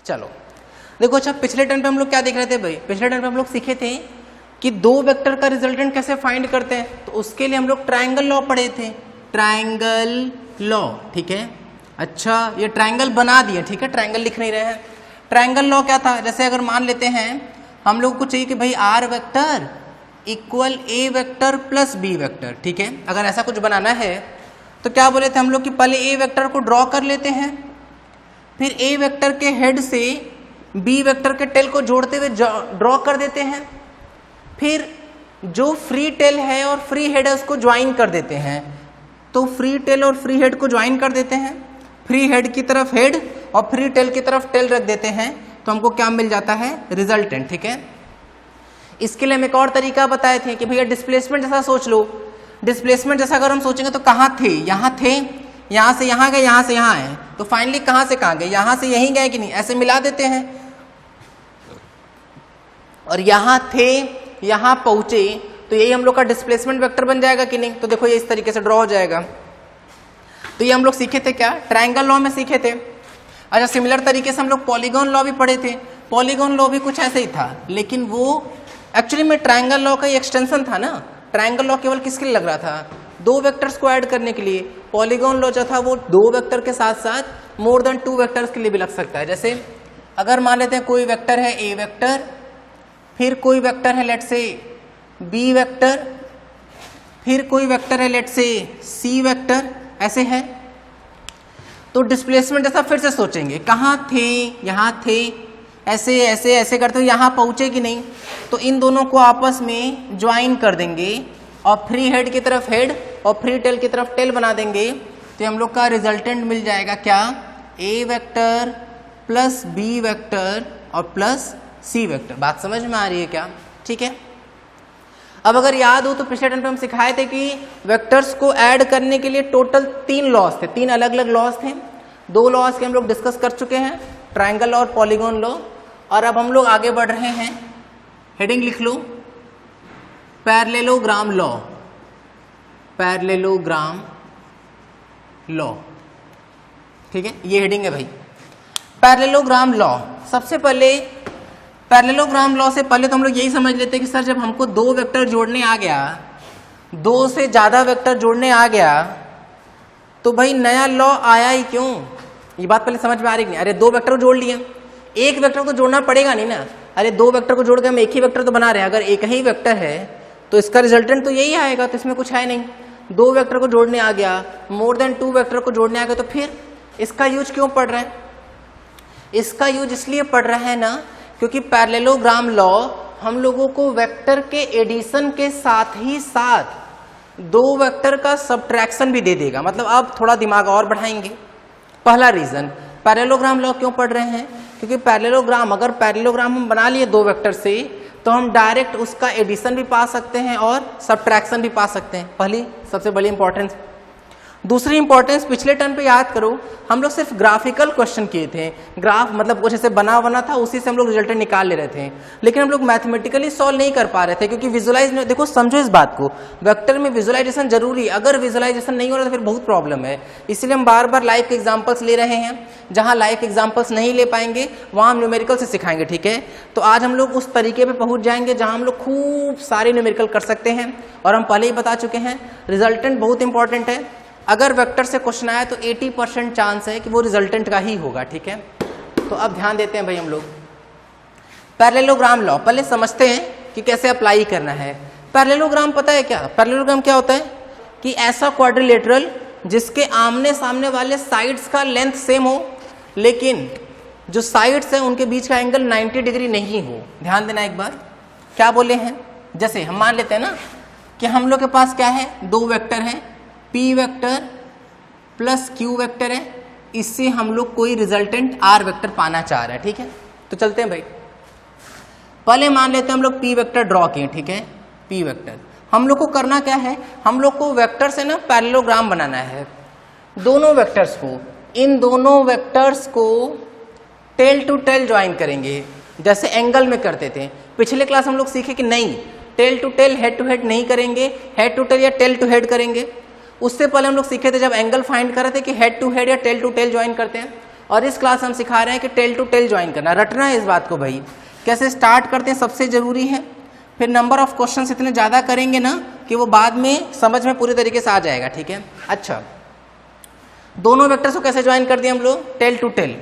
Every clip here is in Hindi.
चलो देखो, अच्छा पिछले टर्म पे हम लोग क्या देख रहे थे भाई, पिछले टर्म पे हम लोग सीखे थे कि दो वेक्टर का रिजल्टेंट कैसे फाइंड करते हैं, तो उसके लिए हम लोग ट्रायंगल लॉ पढ़े थे, ट्रायंगल लॉ, ठीक है। अच्छा ये ट्रायंगल बना दिए, ठीक है, ट्रायंगल लिख नहीं रहे हैं। ट्रायंगल लॉ क्या था, जैसे अगर मान लेते हैं हम लोग को चाहिए कि भाई R vector equal A vector plus B vector, ठीक है। अगर ऐसा कुछ बनाना है तो क्या बोले थे हम लोग कि पहले ए वेक्टर को ड्रॉ कर लेते हैं, फिर ए वेक्टर के हेड से बी वेक्टर के टेल को जोड़ते हुए ड्रॉ कर देते हैं, फिर जो फ्री टेल है और फ्री हेड है उसको ज्वाइन कर देते हैं। तो फ्री टेल और फ्री हेड को ज्वाइन कर देते हैं, फ्री हेड की तरफ हेड और फ्री टेल की तरफ टेल रख देते हैं, तो हमको क्या मिल जाता है, रिजल्टेंट, ठीक है। इसके लिए हम एक और तरीका बताए थे कि भैया डिस्प्लेसमेंट जैसा सोच लो। डिस्प्लेसमेंट जैसा अगर हम सोचेंगे तो कहाँ थे, यहाँ थे, यहाँ से यहाँ गए, यहाँ से यहाँ आए, तो फाइनली कहाँ से कहाँ गए, यहाँ से यहीं गए कि नहीं, ऐसे मिला देते हैं। और यहाँ थे, यहाँ पहुंचे, तो यही हम लोग का डिस्प्लेसमेंट वेक्टर बन जाएगा कि नहीं। तो देखो ये इस तरीके से ड्रॉ हो जाएगा। तो ये हम लोग सीखे थे क्या, ट्रायंगल लॉ में सीखे थे। अच्छा सिमिलर तरीके से हम लोग पॉलीगॉन लॉ भी पढ़े थे। पॉलीगॉन लॉ भी कुछ ऐसे ही था, लेकिन वो एक्चुअली में ट्रायंगल लॉ का ही एक्सटेंशन था ना। ट्रायंगल लॉ केवल किसके लिए लग रहा था, दो वेक्टर्स को ऐड करने के लिए। पॉलीगॉन लॉ जो था वो दो वेक्टर के साथ साथ मोर देन टू वेक्टर्स के लिए भी लग सकता है। जैसे अगर मान लेते हैं कोई वेक्टर है ए वेक्टर, फिर कोई वेक्टर है लेट से बी वेक्टर, फिर कोई वेक्टर है लेट से सी वेक्टर, ऐसे है। तो डिस्प्लेसमेंट जैसा फिर से सोचेंगे, कहाँ थे, यहाँ थे, ऐसे ऐसे ऐसे करते हुए यहाँ पहुँचे कि नहीं, तो इन दोनों को आपस में ज्वाइन कर देंगे और फ्री हेड की तरफ हेड और फ्री टेल की तरफ टेल बना देंगे। तो हम लोग का रिजल्टेंट मिल जाएगा क्या, ए वेक्टर प्लस बी वेक्टर और प्लस सी वेक्टर। बात समझ में आ रही है क्या, ठीक है। अब अगर याद हो तो पिछले टर्म पे हम सिखाए थे कि वेक्टर्स को ऐड करने के लिए टोटल 3 लॉज थे, 3 अलग अलग लॉज थे। 2 लॉज के हम लोग डिस्कस कर चुके हैं, ट्रायंगल लॉ और पॉलीगॉन लॉ। और अब हम लोग आगे बढ़ रहे हैं, हेडिंग लिख लो, पैरेललोग्राम लॉ, पैरेललोग्राम लॉ, ठीक है, ये हेडिंग है भाई। पैरेललोग्राम लॉ, सबसे पहले पैरेललोग्राम लॉ से पहले तो हम लोग यही समझ लेते हैं कि सर जब हमको 2 वेक्टर जोड़ने आ गया, 2 से ज़्यादा वेक्टर जोड़ने आ गया, तो भाई नया लॉ आया ही क्यों, ये बात पहले समझ में आ रही नहीं। अरे 2 वेक्टर को जोड़ लिए, एक वेक्टर को जोड़ना पड़ेगा नहीं ना। अरे 2 वेक्टर को जोड़ के हम एक ही वेक्टर तो बना रहे हैं, अगर एक ही वेक्टर है तो इसका रिजल्टेंट तो यही आएगा, तो इसमें कुछ है नहीं। 2 वेक्टर को जोड़ने आ गया, मोर देन 2 वेक्टर को जोड़ने आ गया, तो फिर इसका यूज क्यों पढ़ रहे हैं, इसका यूज इसलिए पढ़ रहे हैं ना क्योंकि पैरेललोग्राम लॉ हम लोगों को वेक्टर के एडिशन के साथ ही साथ 2 वेक्टर का सब्ट्रैक्शन भी दे देगा। मतलब अब थोड़ा दिमाग और बढ़ाएंगे। पहला रीजन, पैरेललोग्राम लॉ क्यों पढ़ रहे हैं, क्योंकि पैरेललोग्राम, अगर पैरेललोग्राम हम बना लिए 2 वेक्टर से, तो हम डायरेक्ट उसका एडिशन भी पा सकते हैं और सब्ट्रैक्शन भी पा सकते हैं। पहली सबसे बड़ी इंपॉर्टेंस। दूसरी इंपॉर्टेंस, पिछले टर्म पे याद करो हम लोग सिर्फ ग्राफिकल क्वेश्चन किए थे। ग्राफ मतलब कुछ ऐसे बना बना था, उसी से हम लोग रिजल्टेंट निकाल ले रहे थे, लेकिन हम लोग मैथमेटिकली सॉल्व नहीं कर पा रहे थे क्योंकि विजुलाइज, देखो समझो इस बात को, वेक्टर में विजुलाइजेशन जरूरी है। अगर विजुलाइजेशन नहीं हो रहा तो फिर बहुत प्रॉब्लम है। इसलिए हम बार बार लाइव के एग्जाम्पल्स ले रहे हैं। जहाँ लाइव एग्जाम्पल्स नहीं ले पाएंगे वहाँ हम न्यूमेरिकल से सिखाएंगे, ठीक है। तो आज हम लोग उस तरीके पे पहुँच जाएंगे जहाँ हम लोग खूब सारे न्यूमेरिकल कर सकते हैं। और हम पहले ही बता चुके हैं रिजल्टेंट बहुत इंपॉर्टेंट है। अगर वेक्टर से क्वेश्चन आया तो 80% चांस है कि वो रिजल्टेंट का ही होगा, ठीक है। तो अब ध्यान देते हैं भाई हम लोग पैरेललोग्राम लॉ। पहले समझते हैं कि कैसे अप्लाई करना है। पैरेललोग्राम पता है क्या, पैरेललोग्राम क्या होता है कि ऐसा क्वाड्रिलेटरल जिसके आमने सामने वाले साइड्स का लेंथ सेम हो, लेकिन जो साइड्स हैं उनके बीच का एंगल 90 डिग्री नहीं हो। ध्यान देना एक बार, क्या बोले हैं, जैसे हम मान लेते हैं ना कि हम लोग के पास क्या है, 2 वेक्टर है, P vector plus Q vector है, इससे हम लोग कोई रिजल्टेंट R वेक्टर पाना चाह रहे हैं, ठीक है। तो चलते हैं भाई, पहले मान लेते हैं हम लोग P वेक्टर ड्रॉ किए, ठीक है। P वेक्टर हम लोग को करना क्या है, हम लोग को वेक्टर से ना पैरेललोग्राम बनाना है। दोनों वेक्टर्स को, इन दोनों वेक्टर्स को टेल टू टेल ज्वाइन करेंगे, जैसे एंगल में करते थे। पिछले क्लास हम लोग सीखे कि नहीं, tail to tail head to head नहीं करेंगे, हेड टू टेल या टेल टू हेड करेंगे। उससे पहले हम लोग सीखे थे जब एंगल फाइंड कर रहे थे कि हेड टू हेड या टेल टू टेल ज्वाइन करते हैं। और इस क्लास हम सिखा रहे हैं कि टेल टू टेल ज्वाइन करना, रटना है इस बात को भाई। कैसे स्टार्ट करते हैं सबसे जरूरी है, फिर नंबर ऑफ क्वेश्चंस इतने ज़्यादा करेंगे ना कि वो बाद में समझ में पूरी तरीके से आ जाएगा, ठीक है। अच्छा, दोनों वेक्टर्स को कैसे ज्वाइन कर दिए हम लोग, टेल टू टेल।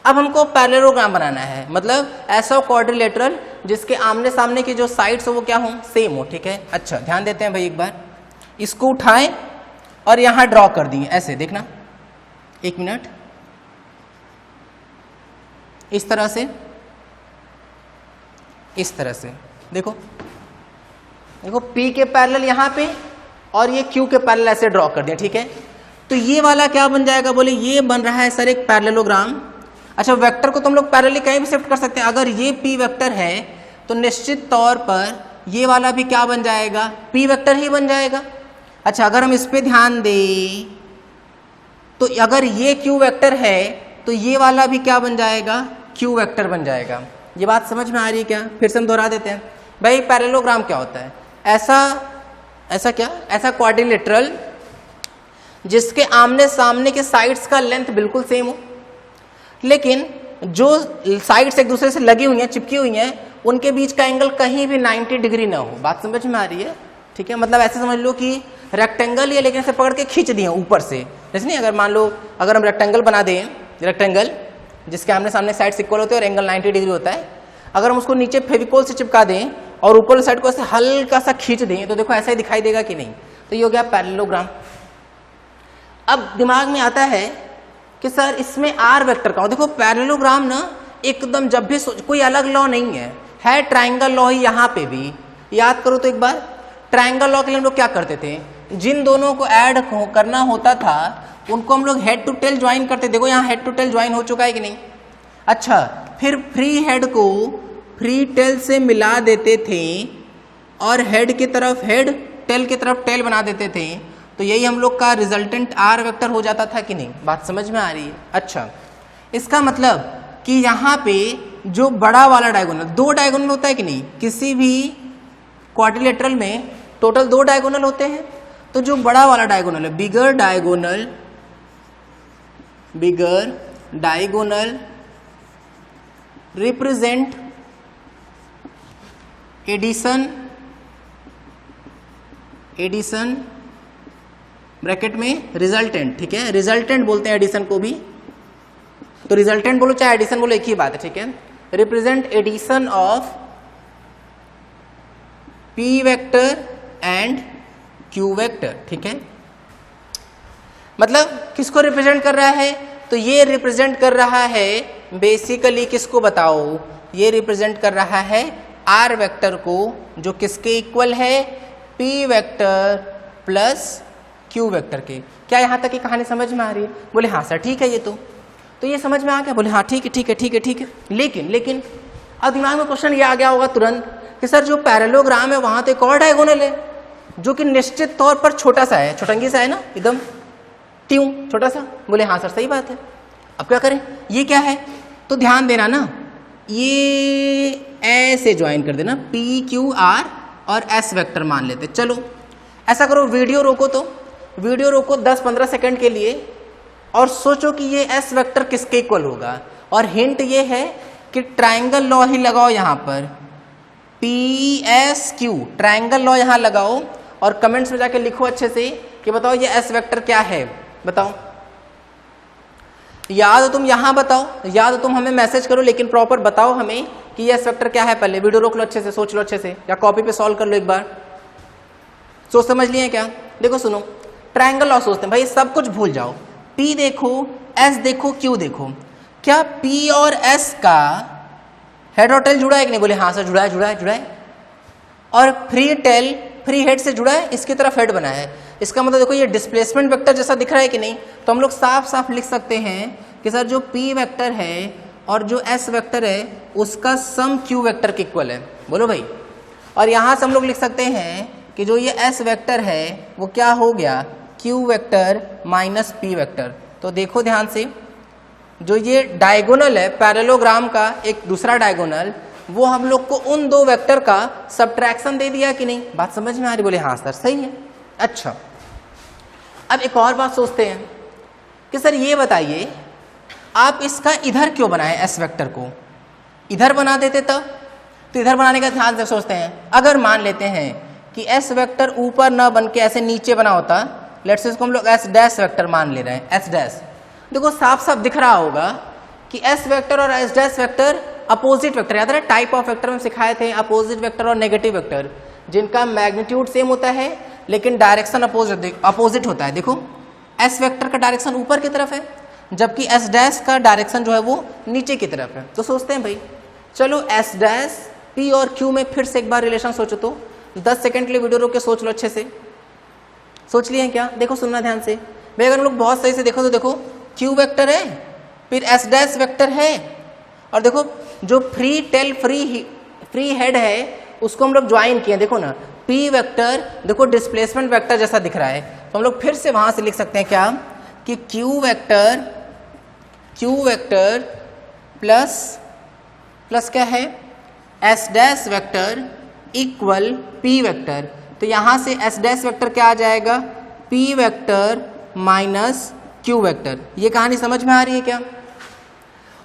अब हमको पैरेललोग्राम बनाना है, मतलब ऐसा क्वाड्रिलेटरल जिसके आमने सामने की जो साइड्स हो वो क्या हो, सेम हो, ठीक है। अच्छा, ध्यान देते हैं भाई, एक बार इसको उठाएं और यहां ड्रॉ कर दिए, ऐसे देखना, एक मिनट, इस तरह से, इस तरह से देखो, देखो P के पैरेलल यहां पे और ये Q के पैरेलल ऐसे ड्रॉ कर दिया, ठीक है। तो ये वाला क्या बन जाएगा, बोले ये बन रहा है सर एक पैरेललोग्राम। अच्छा, वेक्टर को तुम लोग पैरेलली कहीं भी शिफ्ट कर सकते हैं। अगर ये P वेक्टर है तो निश्चित तौर पर ये वाला भी क्या बन जाएगा, P वेक्टर ही बन जाएगा। अच्छा, अगर हम इस पे ध्यान दें तो अगर ये Q वेक्टर है तो ये वाला भी क्या बन जाएगा, Q वेक्टर बन जाएगा। ये बात समझ में आ रही है क्या, फिर से हम दोहरा देते हैं भाई। पैरेललोग्राम क्या होता है, ऐसा क्या, ऐसा क्वाड्रिलेटरल जिसके आमने सामने के साइड्स का लेंथ बिल्कुल सेम हो, लेकिन जो साइड्स एक दूसरे से लगी हुई हैं, चिपकी हुई हैं, उनके बीच का एंगल कहीं भी 90 डिग्री ना हो। बात समझ में आ रही है, ठीक है। मतलब ऐसे समझ लो कि रेक्टेंगल ही है लेकिन इसे पकड़ के खींच दिए ऊपर से, जैसे नहीं, अगर मान लो अगर हम रेक्टेंगल बना दें, रेक्टेंगल जिसके आमने सामने साइड्स इक्वल होते हैं और एंगल 90 डिग्री होता है, अगर हम उसको नीचे फेविकोल से चिपका दें और ऊपर साइड को ऐसे हल्का सा खींच दें तो देखो ऐसा ही दिखाई देगा कि नहीं। तो ये हो गया पैरेललोग्राम। अब दिमाग में आता है कि सर इसमें आर वेक्टर का हो। देखो पैरेललोग्राम ना एकदम जब भी कोई अलग लॉ नहीं है ट्राइंगल लॉ ही यहाँ पे भी। याद करो तो एक बार, ट्राइंगल लॉ के लिए हम लोग क्या करते थे, जिन दोनों को ऐड करना होता था उनको हम लोग हेड टू टेल ज्वाइन करते। देखो यहाँ हेड टू टेल ज्वाइन हो चुका है कि नहीं। अच्छा, फिर फ्री हेड को फ्री टेल से मिला देते थे और हेड की तरफ हेड, टेल की तरफ टेल बना देते थे, तो यही हम लोग का रिजल्टेंट आर वेक्टर हो जाता था कि नहीं। बात समझ में आ रही है। अच्छा, इसका मतलब कि यहाँ पे जो बड़ा वाला डायगोनल, दो डायगोनल होता है कि नहीं, किसी भी क्वाड्रिलेटरल में टोटल 2 डायगोनल होते हैं। तो जो बड़ा वाला डायगोनल है, बिगर डायगोनल रिप्रेजेंट एडिशन ब्रैकेट में रिजल्टेंट, ठीक है, रिजल्टेंट बोलते हैं एडिशन को भी। तो रिजल्टेंट बोलो चाहे एडिशन बोलो एक ही बात है, ठीक है। Represent addition of P vector and Q vector, ठीक है। मतलब किसको रिप्रेजेंट कर रहा है, तो ये रिप्रेजेंट कर रहा है बेसिकली किसको बताओ, ये रिप्रेजेंट कर रहा है R वेक्टर को, जो किसके इक्वल है, P vector plus Q vector के। क्या यहाँ तक की कहानी समझ में आ रही है? बोले हाँ सर ठीक है, ये तो ये समझ में आ गया। बोले हाँ ठीक है ठीक है ठीक है ठीक है। लेकिन अब दिमाग में क्वेश्चन ये आ गया होगा तुरंत कि सर जो पैरेललोग्राम है वहां तो एक और डायगोनल है जो कि निश्चित तौर पर छोटा सा है, छोटंगी सा है ना, एकदम ट्यूं छोटा सा। बोले हाँ सर सही बात है। अब क्या करें, ये क्या है, तो ध्यान देना ना, ये ऐसे ज्वाइन कर देना, P Q R और S वेक्टर मान लेते। चलो ऐसा करो, वीडियो रोको, तो वीडियो रोको 10-15 सेकंड के लिए और सोचो कि ये S वेक्टर किसके इक्वल होगा। और हिंट ये है कि ट्राइंगल लॉ ही लगाओ यहाँ पर, PSQ ट्राइंगल लॉ यहाँ लगाओ और कमेंट्स में जाके लिखो अच्छे से कि बताओ ये S वेक्टर क्या है, बताओ। या तो तुम यहाँ बताओ या तो तुम हमें मैसेज करो, लेकिन प्रॉपर बताओ हमें कि ये S वेक्टर क्या है। पहले वीडियो रोक लो अच्छे से, सोच लो अच्छे से, या कॉपी पे सॉल्व कर लो एक बार। सोच समझ लिए क्या? देखो सुनो, ट्राइंगल लॉ सोचते हैं भाई, सब कुछ भूल जाओ, P देखो, S देखो, Q देखो, क्या P और S का हेड और टेल जुड़ा है कि नहीं? बोले हाँ सर जुड़ा है। और फ्री टेल फ्री हेड से जुड़ा है, इसकी तरफ हेड बना है। इसका मतलब देखो ये डिस्प्लेसमेंट वेक्टर जैसा दिख रहा है कि नहीं। तो हम लोग साफ साफ लिख सकते हैं कि सर जो P वेक्टर है और जो S वेक्टर है उसका सम Q वेक्टर के इक्वल है। बोलो भाई। और यहाँ से हम लोग लिख सकते हैं कि जो ये S वेक्टर है वो क्या हो गया, Q vector minus P vector. तो देखो ध्यान से, जो ये डायगोनल है पैरेललोग्राम का, एक दूसरा डायगोनल, वो हम लोग को उन दो वेक्टर का सब्ट्रैक्शन दे दिया कि नहीं। बात समझ में आ रही? बोले हाँ सर सही है। अच्छा, अब एक और बात सोचते हैं कि सर ये बताइए आप इसका इधर क्यों बनाए, एस वेक्टर को इधर बना देते तब। तो इधर बनाने का ध्यान से सोचते हैं, अगर मान लेते हैं कि एस वेक्टर ऊपर ना बन के ऐसे नीचे बना होता, लेट्स से इसको हम लोग एस डैश वेक्टर मान ले रहे हैं, एस डैश। देखो साफ साफ दिख रहा होगा कि एस वेक्टर और S dash vector opposite vector, याद है टाइप ऑफ वेक्टर में सिखाए थे, अपोजिट वेक्टर और नेगेटिव वेक्टर, जिनका मैग्नीट्यूड सेम होता है लेकिन डायरेक्शन अपोजिट होता है। देखो एस वेक्टर का डायरेक्शन ऊपर की तरफ है, जबकि एस डैश का डायरेक्शन जो है वो नीचे की तरफ है। तो सोचते हैं भाई, चलो एस डैश पी और क्यू में फिर से एक बार रिलेशन सोचो तो 10 सेकंड के लिए वीडियो रोक के सोच लो, अच्छे से सोच लिए क्या। देखो सुनना ध्यान से भाई, अगर हम लोग बहुत सही से देखो तो देखो क्यू वेक्टर है, फिर एस डैश वेक्टर है, और देखो जो फ्री टेल फ्री हेड है उसको हम लोग ज्वाइन किए, देखो ना पी वेक्टर, देखो डिस्प्लेसमेंट वेक्टर जैसा दिख रहा है। तो हम लोग फिर से वहां से लिख सकते हैं क्या कि क्यू वेक्टर प्लस क्या है, S dash vector equal P vector. तो यहां से एस डैश वेक्टर क्या आ जाएगा, P vector minus Q vector. ये कहानी समझ में आ रही है क्या।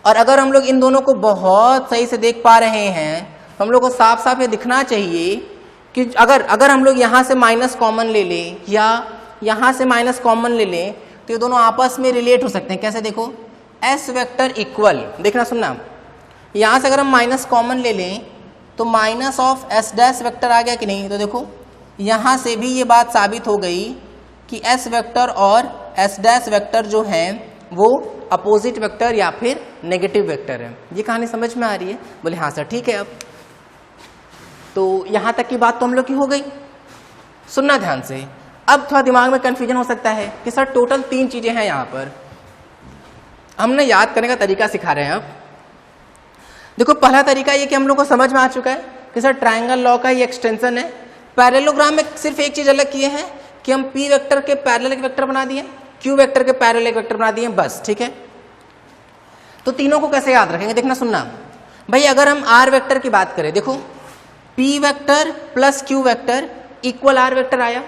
और अगर हम लोग इन दोनों को बहुत सही से देख पा रहे हैं तो हम लोग को साफ साफ ये दिखना चाहिए कि अगर हम लोग यहाँ से माइनस कॉमन ले लें या यहाँ से माइनस कॉमन ले लें तो ये दोनों आपस में रिलेट हो सकते हैं। कैसे, देखो एस वेक्टर इक्वल, देखना सुनना, यहाँ से अगर हम माइनस कॉमन ले लें तो minus of S dash vector आ गया कि नहीं। तो देखो यहाँ से भी ये बात साबित हो गई कि एस वेक्टर और एस डैश वेक्टर जो हैं वो अपोजिट वेक्टर या फिर नेगेटिव वेक्टर है। ये कहानी समझ में आ रही है। बोले हाँ सर ठीक है। अब तो यहाँ तक की बात तो हम लोग की हो गई, सुनना ध्यान से। अब थोड़ा दिमाग में कंफ्यूजन हो सकता है कि सर टोटल 3 चीजें हैं यहाँ पर, हमने याद करने का तरीका सिखा रहे हैं। अब देखो पहला तरीका ये कि हम लोग को समझ में आ चुका है कि सर ट्रायंगल लॉ का ये एक्सटेंशन है। पैरेललोग्राम में सिर्फ एक चीज अलग किए हैं कि हम पी वेक्टर के पैरेलल एक वेक्टर बना दिए, क्यू वेक्टर के पैरेलल एक वेक्टर बना दिए, बस ठीक है। तो तीनों को कैसे याद रखेंगे, देखना सुनना भाई। अगर हम आर वेक्टर की बात करें, देखो P vector plus Q vector equal R vector आया,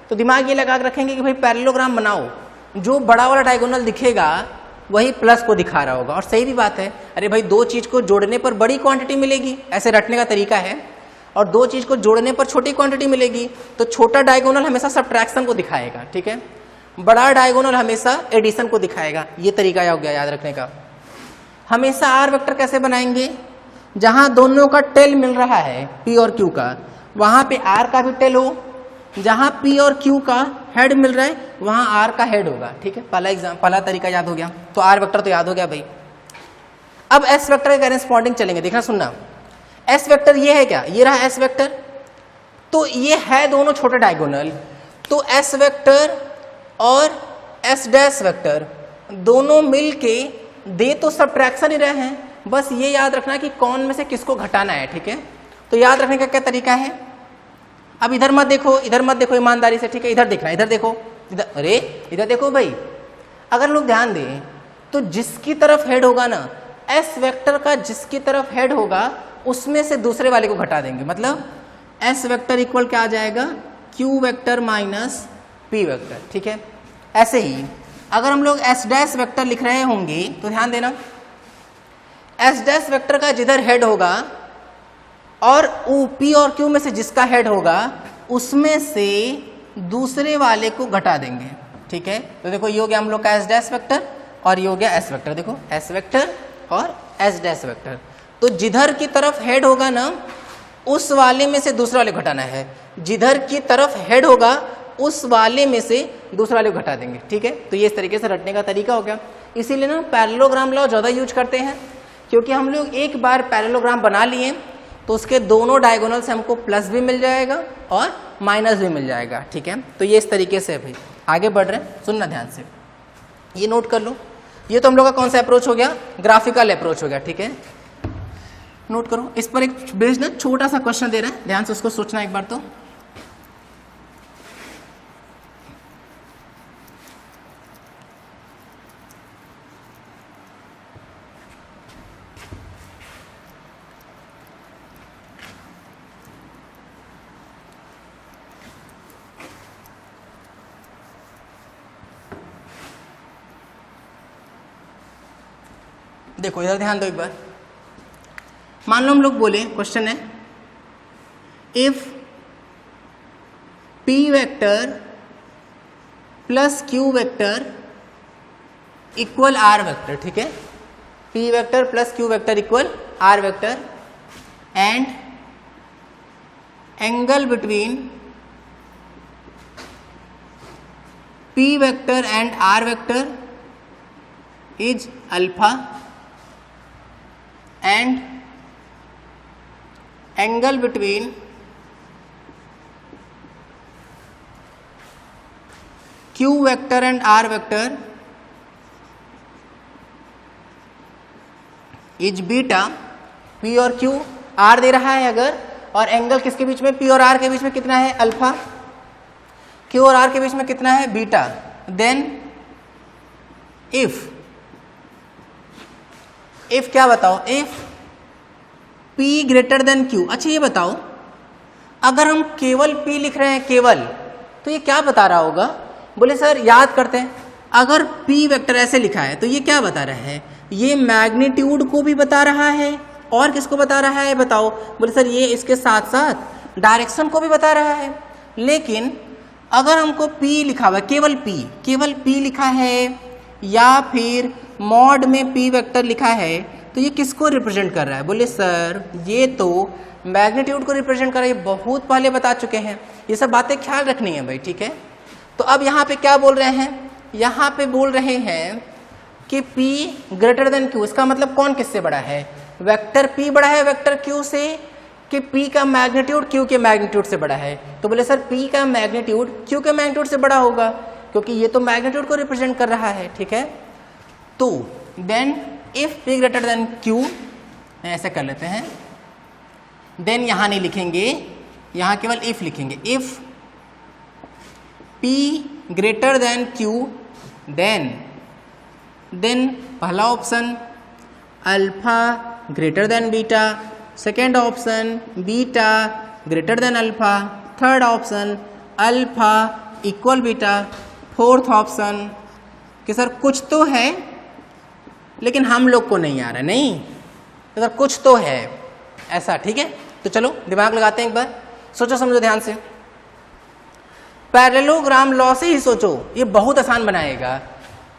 तो दिमाग ये लगा के रखेंगे कि भाई पैरेललोग्राम बनाओ, जो बड़ा वाला डायगोनल दिखेगा वही प्लस को दिखा रहा होगा। और सही भी बात है, अरे भाई 2 चीज को जोड़ने पर बड़ी क्वांटिटी मिलेगी, ऐसे रटने का तरीका है, और 2 चीज को जोड़ने पर छोटी क्वांटिटी मिलेगी। तो छोटा डायगोनल हमेशा सब्ट्रैक्शन को दिखाएगा, ठीक है, बड़ा डायगोनल हमेशा एडिशन को दिखाएगा। ये तरीका हो गया याद रखने का। हमेशा आर वेक्टर कैसे बनाएंगे, जहां दोनों का टेल मिल रहा है पी और क्यू का, वहां पे आर का भी टेल हो, जहां पी और क्यू का हेड मिल रहा है वहां आर का हेड होगा, ठीक है। पहला तरीका याद हो गया, तो आर वेक्टर तो याद हो गया भाई। अब एस वेक्टर के करेस्पॉन्डिंग चलेंगे, देखना सुनना। एस वेक्टर ये है क्या, ये रहा एस वेक्टर, तो ये है दोनों छोटे डायगोनल, तो एस वेक्टर और एस डैश वेक्टर दोनों मिलके दे तो सब्ट्रैक्शन ही रहे हैं, बस ये याद रखना कि कौन में से किसको घटाना है, ठीक है। तो याद रखने का क्या तरीका है, अब इधर मत देखो ईमानदारी से, ठीक है, इधर देखना, इधर देखो, इधर, अरे इधर देखो भाई। अगर लोग ध्यान दें तो जिसकी तरफ हेड होगा ना, एस वेक्टर का जिसकी तरफ हेड होगा उसमें से दूसरे वाले को घटा देंगे, मतलब एस वेक्टर इक्वल क्या आ जाएगा, Q vector minus P vector, ठीक है। ऐसे ही अगर हम लोग एस डैश वेक्टर लिख रहे होंगे तो ध्यान देना, एस डैश वेक्टर का जिधर हेड होगा और पी और क्यू में से जिसका हेड होगा उसमें से दूसरे वाले को घटा देंगे, ठीक है। तो देखो ये हो गया हम लोग का एस डैश वेक्टर और ये हो गया एस वेक्टर, देखो एस वेक्टर और एस डैश वेक्टर। तो जिधर की तरफ हेड होगा ना उस वाले में से दूसरा वाले घटाना है, जिधर की तरफ हेड होगा उस वाले में से दूसरा वाले को घटा देंगे, ठीक है। तो ये इस तरीके से रटने का तरीका हो गया। इसीलिए ना पैरेललोग्राम लॉ ज़्यादा यूज करते हैं, क्योंकि हम लोग एक बार पैरेललोग्राम बना लिए तो उसके दोनों डायगोनल से हमको प्लस भी मिल जाएगा और माइनस भी मिल जाएगा, ठीक है। तो ये इस तरीके से भाई आगे बढ़ रहे हैं, सुनना ध्यान से, ये नोट कर लो। ये तो हम लोग का कौन सा अप्रोच हो गया, ग्राफिकल अप्रोच हो गया, ठीक है। नोट करो, इस पर एक बेस्ड ना छोटा सा क्वेश्चन दे रहे हैं, ध्यान से उसको सोचना एक बार। तो देखो इधर ध्यान दो एक बार, मान लो हम लोग बोले, क्वेश्चन है if P vector plus Q vector equal R vector, ठीक है, P vector plus Q vector equal R vector and angle between P vector and R vector is alpha and angle between Q vector and R vector is beta. P और Q R दे रहा है अगर, और एंगल किसके बीच में, P और R के बीच में कितना है अल्फा, Q और R के बीच में कितना है बीटा, देन इफ क्या बताओ, if P greater than Q। अच्छा ये बताओ, अगर हम केवल P लिख रहे हैं केवल, तो ये क्या बता रहा होगा, बोले सर याद करते हैं, अगर P वेक्टर ऐसे लिखा है तो ये क्या बता रहा है, ये मैग्नीट्यूड को भी बता रहा है और किसको बता रहा है बताओ, बोले सर ये इसके साथ साथ डायरेक्शन को भी बता रहा है। लेकिन अगर हमको P लिखा हुआ है, केवल P लिखा है या फिर मॉड में P वेक्टर लिखा है, तो ये किसको रिप्रेजेंट कर रहा है, बोले सर ये तो मैग्नीट्यूड को रिप्रेजेंट कर रहा है, ये बहुत पहले बता चुके हैं, ये सब बातें ख्याल रखनी है भाई, ठीक है। तो अब यहाँ पे क्या बोल रहे हैं, यहाँ पे बोल रहे हैं कि P ग्रेटर देन Q, इसका मतलब कौन किससे बड़ा है, वेक्टर P बड़ा है वेक्टर Q से, कि P का मैग्नीट्यूड Q के मैग्नीट्यूड से बड़ा है। तो बोले सर P का मैग्नीट्यूड Q के मैग्नीट्यूड से बड़ा होगा, क्योंकि ये तो मैग्नीट्यूड को रिप्रेजेंट कर रहा है, ठीक है। तो then if P greater than Q, ऐसे कर लेते हैं, देन यहाँ नहीं लिखेंगे, यहाँ केवल इफ लिखेंगे, if P greater than Q, then पहला option alpha greater than beta, second option beta greater than alpha, third option alpha equal beta, fourth option कि सर कुछ तो है लेकिन हम लोग को नहीं आ रहा, नहीं तो सर कुछ तो है ऐसा, ठीक है। तो चलो दिमाग लगाते हैं एक बार, सोचो समझो ध्यान से, पैरेललोग्राम लॉ से ही सोचो, ये बहुत आसान बनाएगा।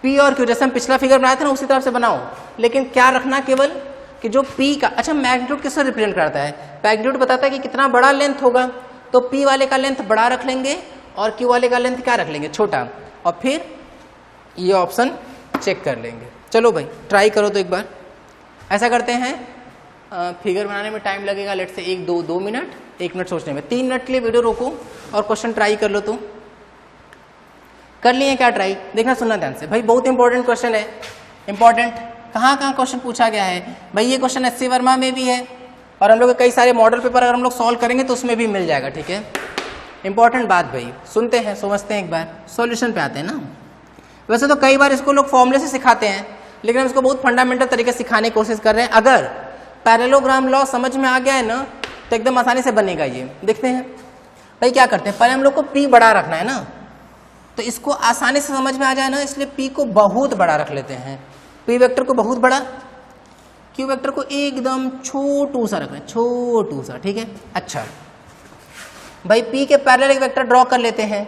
P और Q जैसे हम पिछला फिगर बनाया था ना उसी तरह से बनाओ, लेकिन क्या रखना केवल कि जो P का, अच्छा मैग्नीट्यूड किससे रिप्रेजेंट करता है, मैग्नीट्यूड बताता है कि कितना बड़ा लेंथ होगा, तो P वाले का लेंथ बड़ा रख लेंगे और Q वाले का लेंथ क्या रख लेंगे छोटा, और फिर ये ऑप्शन चेक कर लेंगे। चलो भाई ट्राई करो तो एक बार, ऐसा करते हैं, फिगर बनाने में टाइम लगेगा लेट से 2 मिनट, 1 मिनट सोचने में, 3 मिनट के लिए वीडियो रोको और क्वेश्चन ट्राई कर लो। तो कर लिए क्या ट्राई, देखना सुनना ध्यान से भाई, बहुत इंपॉर्टेंट क्वेश्चन है, इंपॉर्टेंट। कहाँ क्वेश्चन पूछा गया है भाई, ये क्वेश्चन SC वर्मा में भी है और हम लोग कई सारे मॉडल पेपर अगर हम लोग सॉल्व करेंगे तो उसमें भी मिल जाएगा, ठीक है। इंपॉर्टेंट बात भाई, सुनते हैं समझते हैं, एक बार सॉल्यूशन पे आते हैं ना। वैसे तो कई बार इसको लोग फॉर्मूले से सिखाते हैं, लेकिन हम इसको बहुत फंडामेंटल तरीके से सिखाने की कोशिश कर रहे हैं। अगर पैरेललोग्राम लॉ समझ में आ गया है ना तो एकदम आसानी से बनेगा ये। देखते हैं भाई क्या करते हैं, पहले हम लोग को P बड़ा रखना है ना, तो इसको आसानी से समझ में आ जाए ना, इसलिए P को बहुत बड़ा रख लेते हैं, P वेक्टर को बहुत बड़ा, Q वेक्टर को एकदम छोटू सा रखना है, छोटू सा, ठीक है। अच्छा भाई P के पैरेलल एक वेक्टर ड्रॉ कर लेते हैं,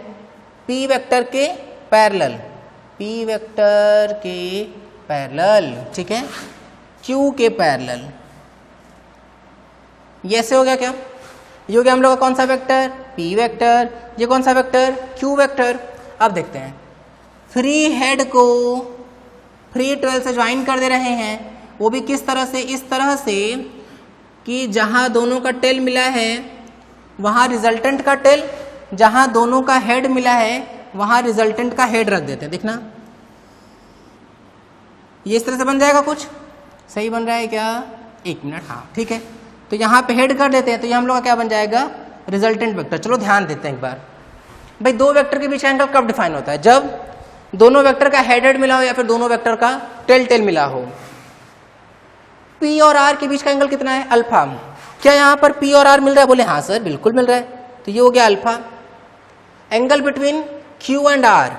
P वेक्टर के पैरेलल, P वेक्टर के पैरेलल, ठीक है, Q के पैरेलल, ये ऐसे हो गया क्या, ये हो गया हम लोग का कौन सा वेक्टर, P वेक्टर, ये कौन सा वेक्टर, Q वेक्टर। अब देखते हैं, फ्री हेड को फ्री 12 से ज्वाइन कर दे रहे हैं, वो भी किस तरह से, इस तरह से कि जहां दोनों का टेल मिला है वहां रिजल्टेंट का टेल, जहां दोनों का हेड मिला है वहां रिजल्टेंट का हेड रख देते हैं। देखना ये इस तरह से बन जाएगा, कुछ सही बन रहा है क्या, 1 मिनट, हाँ ठीक है। तो यहाँ पे हेड कर देते हैं, तो ये हम लोग का क्या बन जाएगा, रिजल्टेंट वेक्टर। चलो ध्यान देते हैं एक बार भाई, दो वेक्टर के बीच का एंगल कब डिफाइन होता है, जब दोनों वेक्टर का हेड मिला हो या फिर दोनों वेक्टर का टेल मिला हो। P और R के बीच का एंगल कितना है, अल्फा। क्या यहाँ पर P और R मिल रहा है, बोले हाँ सर बिल्कुल मिल रहा है, तो ये हो गया alpha. Angle between Q and R,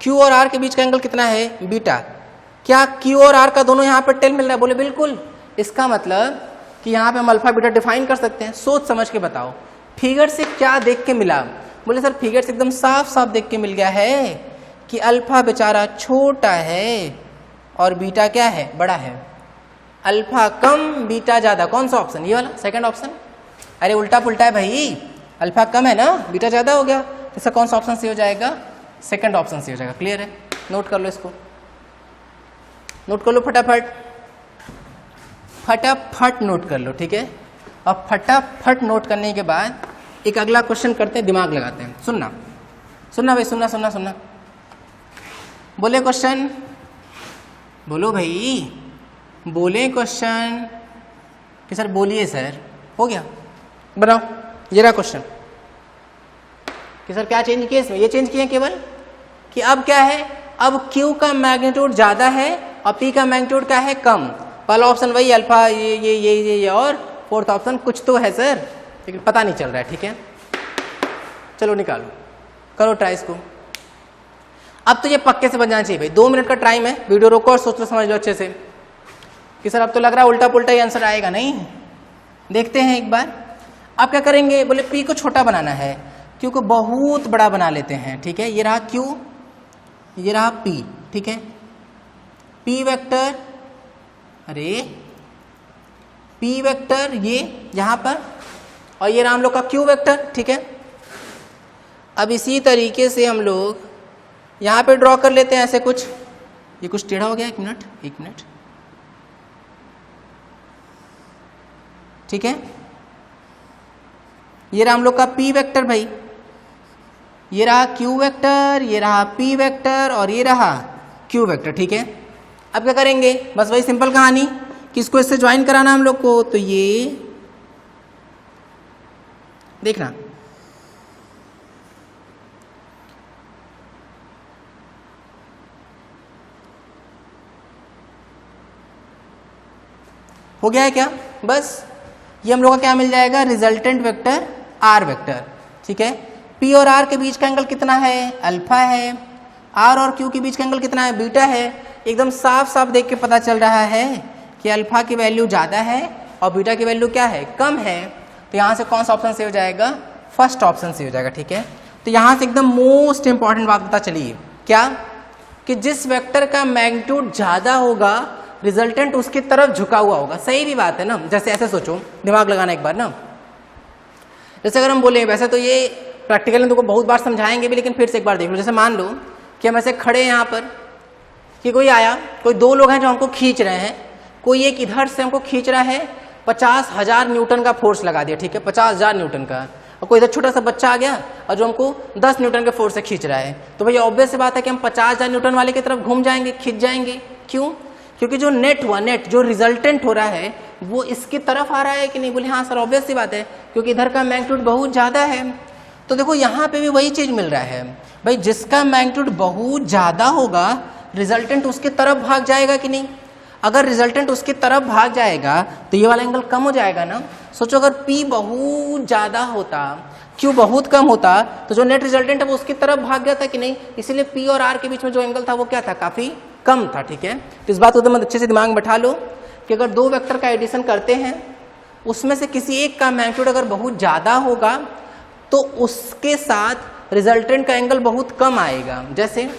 Q और R के बीच का एंगल कितना है, बीटा। क्या Q और R का दोनों यहाँ पे टेल मिल रहा है? बोले बिल्कुल। इसका मतलब कि यहाँ पे हम अल्फा बीटा डिफाइन कर सकते हैं। सोच समझ के बताओ, फिगर से क्या देख के मिला? बोले सर फिगर से एकदम साफ साफ देख के मिल गया है कि अल्फा बेचारा छोटा है और बीटा क्या है? बड़ा है। अल्फा कम बीटा ज्यादा, कौन सा ऑप्शन? ये वाला, सेकंड ऑप्शन। अरे उल्टा पुल्टा है भाई, अल्फा कम है ना, बीटा ज्यादा हो गया, इसका कौन सा ऑप्शन सही हो जाएगा? सेकंड ऑप्शन सही हो जाएगा। क्लियर है? नोट कर लो इसको, नोट कर लो फटाफट, फटाफट नोट कर लो, ठीक है। अब फटाफट नोट करने के बाद एक अगला क्वेश्चन करते हैं, दिमाग लगाते हैं। सुनना सुनना भाई, सुनना सुनना सुनना। बोले क्वेश्चन, बोलो भाई, बोले क्वेश्चन कि सर बोलिए सर। हो गया, बनाओ। ये रहा क्वेश्चन कि सर क्या चेंज किया इसमें? ये चेंज किया केवल कि अब क्या है, अब Q का मैग्नीट्यूड ज्यादा है और P का मैग्नीट्यूड क्या है? कम। पहला ऑप्शन वही अल्फा, ये और फोर्थ ऑप्शन कुछ तो है सर, लेकिन पता नहीं चल रहा है, ठीक है। चलो निकालो, करो ट्राई इसको। अब तो ये पक्के से बन जाना चाहिए भाई। 2 मिनट का टाइम है, वीडियो रोको और सोच लो, समझ लो अच्छे से कि सर अब तो लग रहा है उल्टा पुल्टा ही आंसर आएगा। नहीं, देखते हैं एक बार। अब क्या करेंगे? बोले P को छोटा बनाना है, Q को बहुत बड़ा बना लेते हैं, ठीक है। ये रहा Q, ये रहा P, ठीक है। P वेक्टर, अरे P वेक्टर ये यहाँ पर, और ये रहा हम लोग का Q वेक्टर, ठीक है। अब इसी तरीके से हम लोग यहाँ पे ड्रॉ कर लेते हैं ऐसे कुछ। ये कुछ टेढ़ा हो गया, एक मिनट, ठीक है। ये रहा हम लोग का P वेक्टर भाई, ये रहा Q वेक्टर, ये रहा P वेक्टर और ये रहा Q वेक्टर, ठीक है। अब क्या करेंगे? बस वही सिंपल कहानी कि इसको इससे ज्वाइन कराना हम लोग को। तो ये देखना, हो गया है क्या? बस ये हम लोग का क्या मिल जाएगा? रिजल्टेंट वेक्टर R वेक्टर, ठीक है। P और R के बीच का एंगल कितना है? अल्फा है। R और Q के बीच का एंगल कितना है? बीटा है। एकदम साफ साफ देख के पता चल रहा है कि अल्फा की वैल्यू ज़्यादा है और बीटा की वैल्यू क्या है? कम है। तो यहाँ से कौन सा ऑप्शन से हो जाएगा? फर्स्ट ऑप्शन से हो जाएगा, ठीक है। तो यहाँ से एकदम मोस्ट इंपॉर्टेंट बात पता चली, क्या? कि जिस वेक्टर का मैग्नीट्यूड ज़्यादा होगा रिजल्टेंट उसकी तरफ झुका हुआ होगा। सही भी बात है ना। जैसे ऐसे सोचो, दिमाग लगाना एक बार ना। जैसे अगर हम बोले, वैसे तो ये प्रैक्टिकल में तुमको बहुत बार समझाएंगे भी, लेकिन फिर से एक बार देख लो। जैसे मान लो कि हम ऐसे खड़े हैं यहाँ पर, कि कोई आया, कोई 2 लोग हैं जो हमको खींच रहे हैं। कोई एक इधर से हमको खींच रहा है, 50,000 न्यूटन का फोर्स लगा दिया, ठीक है, 50,000 न्यूटन का। और कोई इधर छोटा सा बच्चा आ गया और जो हमको 10 न्यूटन के फोर्स से खींच रहा है। तो भैया ऑब्वियस सी बात है कि हम 50,000 न्यूटन वाले की तरफ घूम जाएंगे, खींच जाएंगे। क्यों? क्योंकि जो नेट हुआ, नेट जो रिजल्टेंट हो रहा है वो इसकी तरफ आ रहा है कि नहीं? बोले हाँ सर ऑब्वियस सी बात है, क्योंकि इधर का मैग्नीट्यूड बहुत ज़्यादा है। तो देखो यहाँ पे भी वही चीज़ मिल रहा है भाई, जिसका मैग्नीट्यूड बहुत ज़्यादा होगा रिजल्टेंट उसकी तरफ भाग जाएगा कि नहीं? अगर रिजल्टेंट उसकी तरफ भाग जाएगा तो ये वाला एंगल कम हो जाएगा ना। सोचो अगर P बहुत ज़्यादा होता, Q बहुत कम होता, तो जो नेट रिजल्टेंट है वो उसकी तरफ भाग गया था कि नहीं? इसीलिए P और R के बीच में जो एंगल था वो क्या था? काफ़ी कम था, ठीक है। तो इस बात को एकदम अच्छे से दिमाग में बैठा लो कि अगर 2 वेक्टर का एडिशन करते हैं, उसमें से किसी एक का मैग्नीट्यूड अगर बहुत ज़्यादा होगा तो उसके साथ रिजल्टेंट का एंगल बहुत कम आएगा। जैसे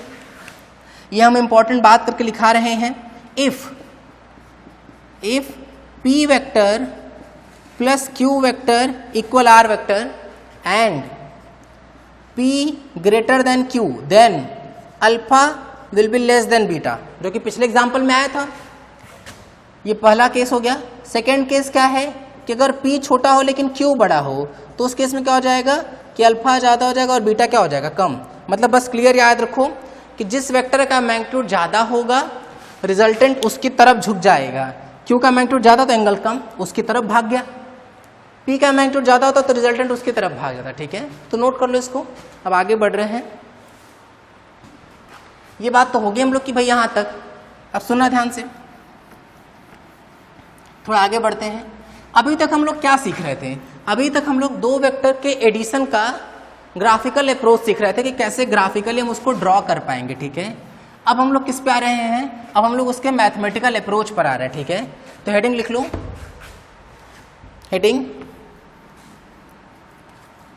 ये हम इंपॉर्टेंट बात करके लिखा रहे हैं, if P vector plus Q vector equal R vector and P greater than Q, then alpha will be less than beta, जो कि पिछले एग्जाम्पल में आया था। ये पहला केस हो गया। सेकेंड केस क्या है कि अगर P छोटा हो लेकिन Q बड़ा हो, तो उस केस में क्या हो जाएगा कि अल्फा ज़्यादा हो जाएगा और बीटा क्या हो जाएगा? कम। मतलब बस क्लियर याद रखो कि जिस वेक्टर का मैग्नीट्यूड ज़्यादा होगा रिजल्टेंट उसकी तरफ झुक जाएगा। Q का मैग्नीट्यूड ज़्यादा तो एंगल कम, उसकी तरफ भाग गया। P का मैग्नीट्यूड ज़्यादा होता तो रिजल्टेंट उसकी तरफ भाग जाता, ठीक है। तो नोट कर लो इसको। अब आगे बढ़ रहे हैं। ये बात तो होगी हम लोग की भाई यहाँ तक। अब सुनना ध्यान से, थोड़ा आगे बढ़ते हैं। अभी तक हम लोग क्या सीख रहे थे? अभी तक हम लोग 2 वेक्टर के एडिशन का ग्राफिकल अप्रोच सीख रहे थे कि कैसे ग्राफिकली हम उसको ड्रॉ कर पाएंगे, ठीक है। अब हम लोग किस पे आ रहे हैं, अब हम लोग उसके मैथमेटिकल अप्रोच पर आ रहे हैं, ठीक है। तो हेडिंग लिख लो, हेडिंग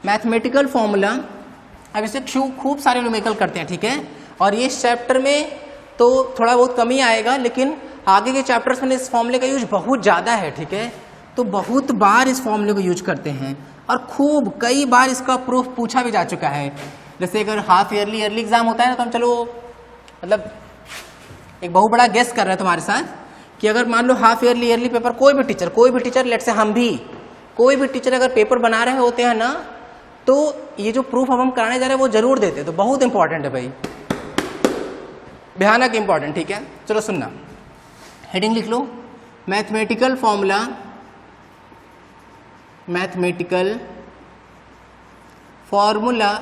मैथमेटिकल फॉर्मूला। अब इसे खूब सारे न्यूमेरिकल करते हैं, ठीक है। और ये इस चैप्टर में तो थोड़ा बहुत कमी आएगा, लेकिन आगे के चैप्टर्स में इस फॉर्मूले का यूज बहुत ज़्यादा है, ठीक है। तो बहुत बार इस फॉर्मूले को यूज करते हैं और खूब कई बार इसका प्रूफ पूछा भी जा चुका है। जैसे अगर हाफ ईयरली एग्जाम होता है ना, तो हम चलो मतलब एक बहुत बड़ा गेस कर रहे हैं तुम्हारे साथ कि अगर मान लो हाफ ईयरली पेपर कोई भी टीचर लेट से हम भी कोई भी टीचर अगर पेपर बना रहे होते हैं ना, तो ये जो प्रूफ अब हम कराने जा रहे हैं वो जरूर देते, तो बहुत इंपॉर्टेंट है भाई, भयानक इंपॉर्टेंट, ठीक है। चलो सुनना, हेडिंग लिख लो, mathematical formula, mathematical formula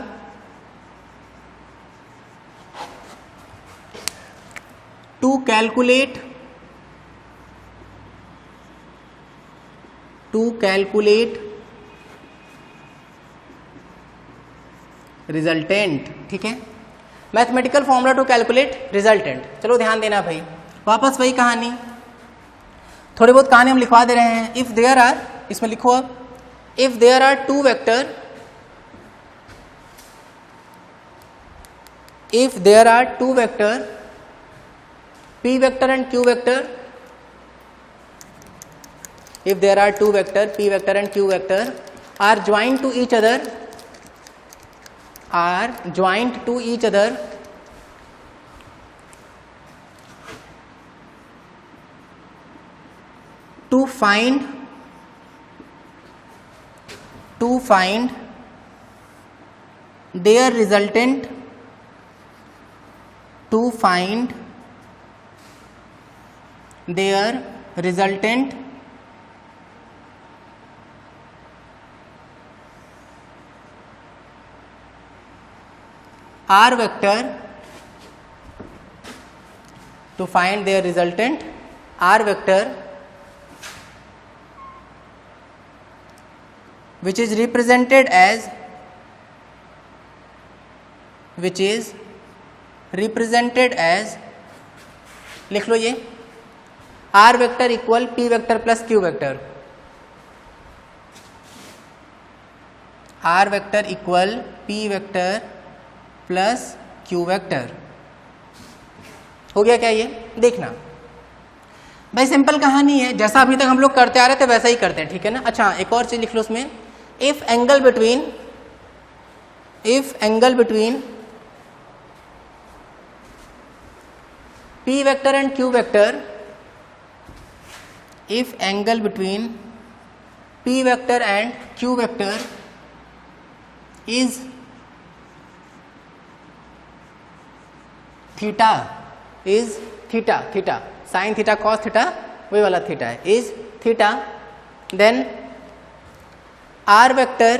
to calculate resultant, ठीक है। Mathematical formula to calculate resultant. चलो ध्यान देना भाई, वापस वही कहानी, थोड़ी बहुत कहानी हम लिखवा दे रहे हैं। इफ देयर आर, इसमें लिखो अब, if there are two vectors, if there are two vector p vector and q vector, if there are two vector p vector and q vector are joined to each other to find their resultant, to find their resultant r vector, to find their resultant r vector which is represented as लिख लो ये r vector equal p vector plus q vector, r vector equal p vector plus q vector. हो गया क्या ये? देखना भाई, सिंपल कहानी है, जैसा अभी तक हम लोग करते आ रहे थे वैसा ही करते हैं, ठीक है ना। अच्छा, एक और चीज लिख लो उसमें, if angle between p vector and q vector, if angle between p vector and q vector is theta, sin theta cos theta वही वाला थीटा है, is theta, then r vector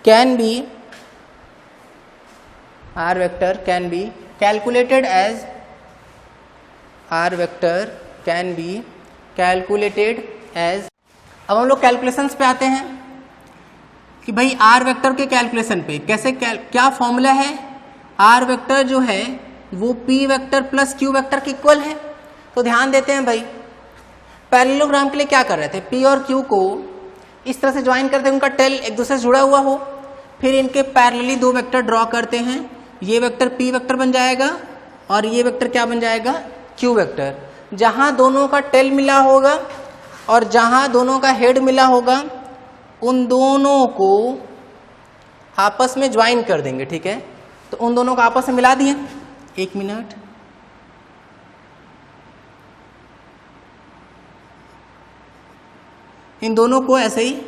can be calculated as अब हम लोग कैलकुलेशंस पे आते हैं कि भाई आर वेक्टर के कैलकुलेशन पे कैसे क्या फॉर्मूला है। आर वेक्टर जो है वो P vector plus Q vector के इक्वल है। तो ध्यान देते हैं भाई, पैरेललोग्राम के लिए क्या कर रहे थे, पी और क्यू को इस तरह से ज्वाइन करते हैं, उनका टेल एक दूसरे से जुड़ा हुआ हो, फिर इनके पैरेलली दो वेक्टर ड्रॉ करते हैं, ये वेक्टर पी वेक्टर बन जाएगा और ये वेक्टर क्या बन जाएगा, क्यू वेक्टर। जहां दोनों का टेल मिला होगा और जहां दोनों का हेड मिला होगा, उन दोनों को आपस में ज्वाइन कर देंगे, ठीक है। तो उन दोनों को आपस में मिला दिए, एक मिनट, इन दोनों को ऐसे ही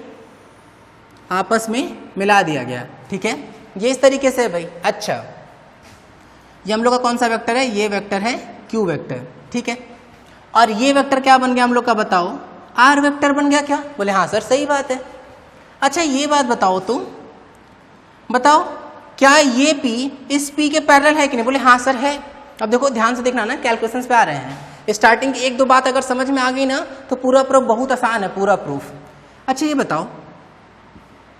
आपस में मिला दिया गया, ठीक है। ये इस तरीके से है भाई। अच्छा, ये हम लोग का कौन सा वेक्टर है, ये वेक्टर है क्यू वेक्टर, ठीक है। और ये वेक्टर क्या बन गया हम लोग का, बताओ, आर वेक्टर बन गया क्या? बोले हाँ सर सही बात है। अच्छा ये बात बताओ, तुम बताओ क्या ये P इस P के पैरेलल है कि नहीं? बोले हाँ सर है। अब देखो ध्यान से देखना ना, कैलकुलेशंस पे आ रहे हैं, स्टार्टिंग की एक दो बात अगर समझ में आ गई ना तो पूरा प्रूफ बहुत आसान है, पूरा प्रूफ। अच्छा ये बताओ,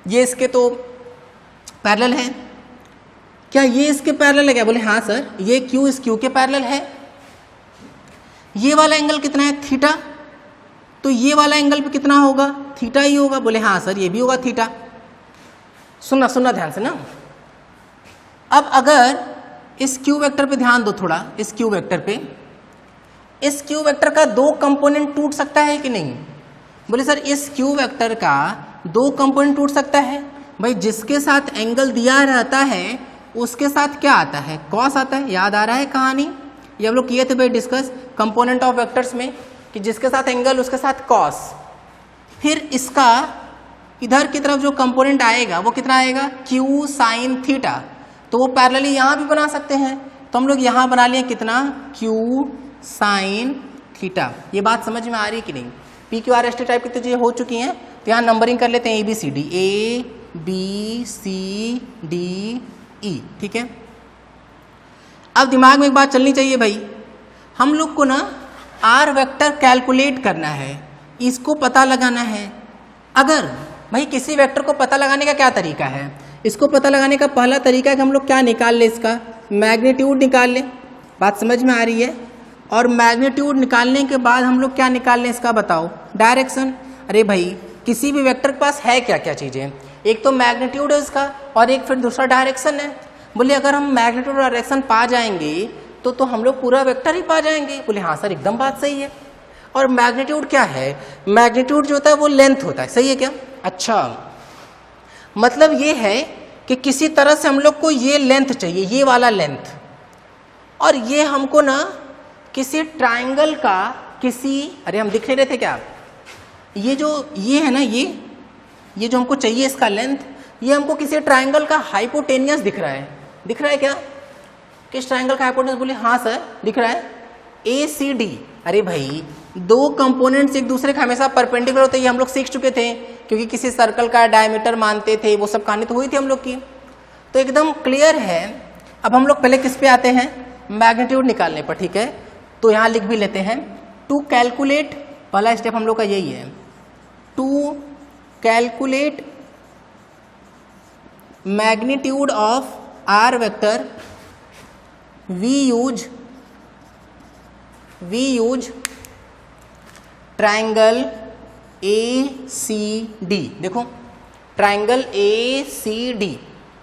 ये इसके तो पैरेलल है, क्या ये इसके पैरेलल है क्या? बोले हाँ सर, ये क्यू इस क्यू के पैरेलल है। ये वाला एंगल कितना है? थीटा। तो ये वाला एंगल पे कितना होगा? थीटा ही होगा। बोले हाँ सर, ये भी होगा थीटा। सुनना ध्यान से ना। अब अगर इस क्यू वेक्टर पे ध्यान दो थोड़ा, इस क्यू वेक्टर पे, इस क्यू वेक्टर का दो कंपोनेंट टूट सकता है कि नहीं? बोले सर इस क्यू वेक्टर का दो कंपोनेंट टूट सकता है। भाई जिसके साथ एंगल दिया रहता है उसके साथ क्या आता है? कॉस आता है। याद आ रहा है कहानी? ये हम लोग किए थे भाई डिस्कस कंपोनेंट ऑफ वेक्टर्स में, कि जिसके साथ एंगल उसके साथ कॉस। फिर इसका इधर की तरफ जो कंपोनेंट आएगा वो कितना आएगा? Q sine theta. तो वो पैरेलली यहाँ भी बना सकते हैं। तो हम लोग यहाँ बना लिए कितना? Q sine theta. ये बात समझ में आ रही है कि नहीं? P Q R S T type की तो चीज़ें हो चुकी हैं। तो यहाँ नंबरिंग कर लेते हैं ABCD, ABCDE। ठीक है। अब दिमाग में एक बात चलनी चाहिए भाई, हम लोग को ना आर वेक्टर कैलकुलेट करना है, इसको पता लगाना है। अगर भाई किसी वेक्टर को पता लगाने का क्या तरीका है? इसको पता लगाने का पहला तरीका है कि हम लोग क्या निकाल लें? इसका मैग्नीट्यूड निकाल लें। बात समझ में आ रही है? और मैग्नीट्यूड निकालने के बाद हम लोग क्या निकाल लें? इसका बताओ। डायरेक्शन। अरे भाई किसी भी वेक्टर के पास है क्या क्या चीज़ें? एक तो मैग्नीट्यूड है उसका, और एक फिर दूसरा डायरेक्शन है। बोले अगर हम मैग्नीट्यूड और डायरेक्शन पा जाएंगे तो हम लोग पूरा वेक्टर ही पा जाएंगे। बोले हाँ सर, एकदम बात सही है। और मैग्नीट्यूड क्या है? मैग्नीट्यूड जो होता है वो लेंथ होता है। सही है क्या? अच्छा, मतलब ये है कि किसी तरह से हम लोग को ये लेंथ चाहिए, ये वाला लेंथ, और ये हमको ना किसी ट्राइंगल का किसी, अरे हम दिख नहीं रहे थे क्या? ये जो ये है ना, ये जो हमको चाहिए इसका लेंथ, ये हमको किसी ट्राइंगल का हाइपोटेनियस दिख रहा है। दिख रहा है क्या? किस ट्राइंगल का हाइपोटेनियस? बोले हाँ सर दिख रहा है, ACD। अरे भाई दो कंपोनेंट्स एक दूसरे के हमेशा परपेंडिकुलर होते हैं, ये हम लोग सीख चुके थे, क्योंकि किसी सर्कल का डायमीटर मानते थे, वो सब कहानी तो हुई थी हम लोग की, तो एकदम क्लियर है। अब हम लोग पहले किस पे आते हैं? मैग्नीट्यूड निकालने पर। ठीक है, तो यहाँ लिख भी लेते हैं। टू कैलकुलेट, पहला स्टेप हम लोग का यही है, to calculate magnitude of R vector we use triangle ACD। देखो ट्राइंगल ACD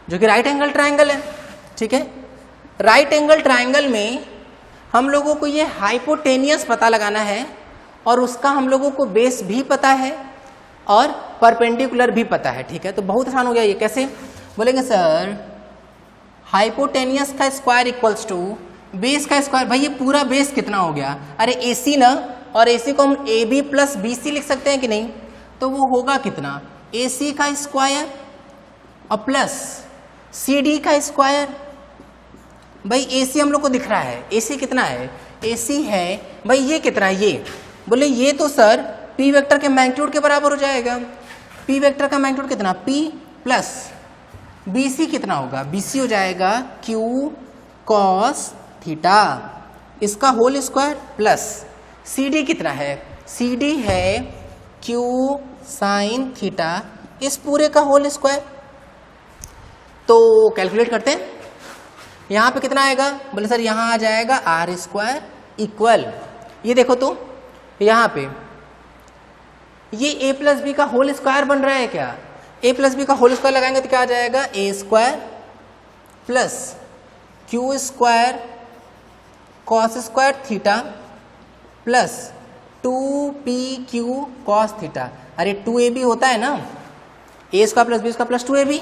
जो कि राइट एंगल ट्राइंगल है। ठीक है, राइट एंगल ट्राइंगल में हम लोगों को ये हाइपोटेनियस पता लगाना है, और उसका हम लोगों को बेस भी पता है और परपेंडिकुलर भी पता है। ठीक है, तो बहुत आसान हो गया ये। कैसे बोलेंगे सर? हाइपोटेनियस का स्क्वायर इक्वल्स टू बेस का स्क्वायर। भाई ये पूरा बेस कितना हो गया? अरे AC ना, और AC को हम AB प्लस BC लिख सकते हैं कि नहीं? तो वो होगा कितना? AC का स्क्वायर और प्लस CD का स्क्वायर। भाई AC हम लोग को दिख रहा है, AC कितना है? AC है भाई ये कितना है? ये बोले ये तो सर P वेक्टर के मैग्नीट्यूड के बराबर हो जाएगा। P वेक्टर का मैग्नीट्यूड कितना? P प्लस BC कितना होगा? BC हो जाएगा Q cos थीटा, इसका होल स्क्वायर, प्लस CD कितना है? CD है Q साइन थीटा, इस पूरे का होल स्क्वायर। तो कैलकुलेट करते हैं, यहाँ पे कितना आएगा? बोले सर यहाँ आ जाएगा R स्क्वायर इक्वल, ये देखो तो यहाँ पे ये A प्लस बी का होल स्क्वायर बन रहा है क्या? A प्लस बी का होल स्क्वायर लगाएंगे तो क्या आ जाएगा? A square plus Q square cos square theta plus 2PQ cos theta. अरे 2AB होता है ना, A square plus B square plus 2AB,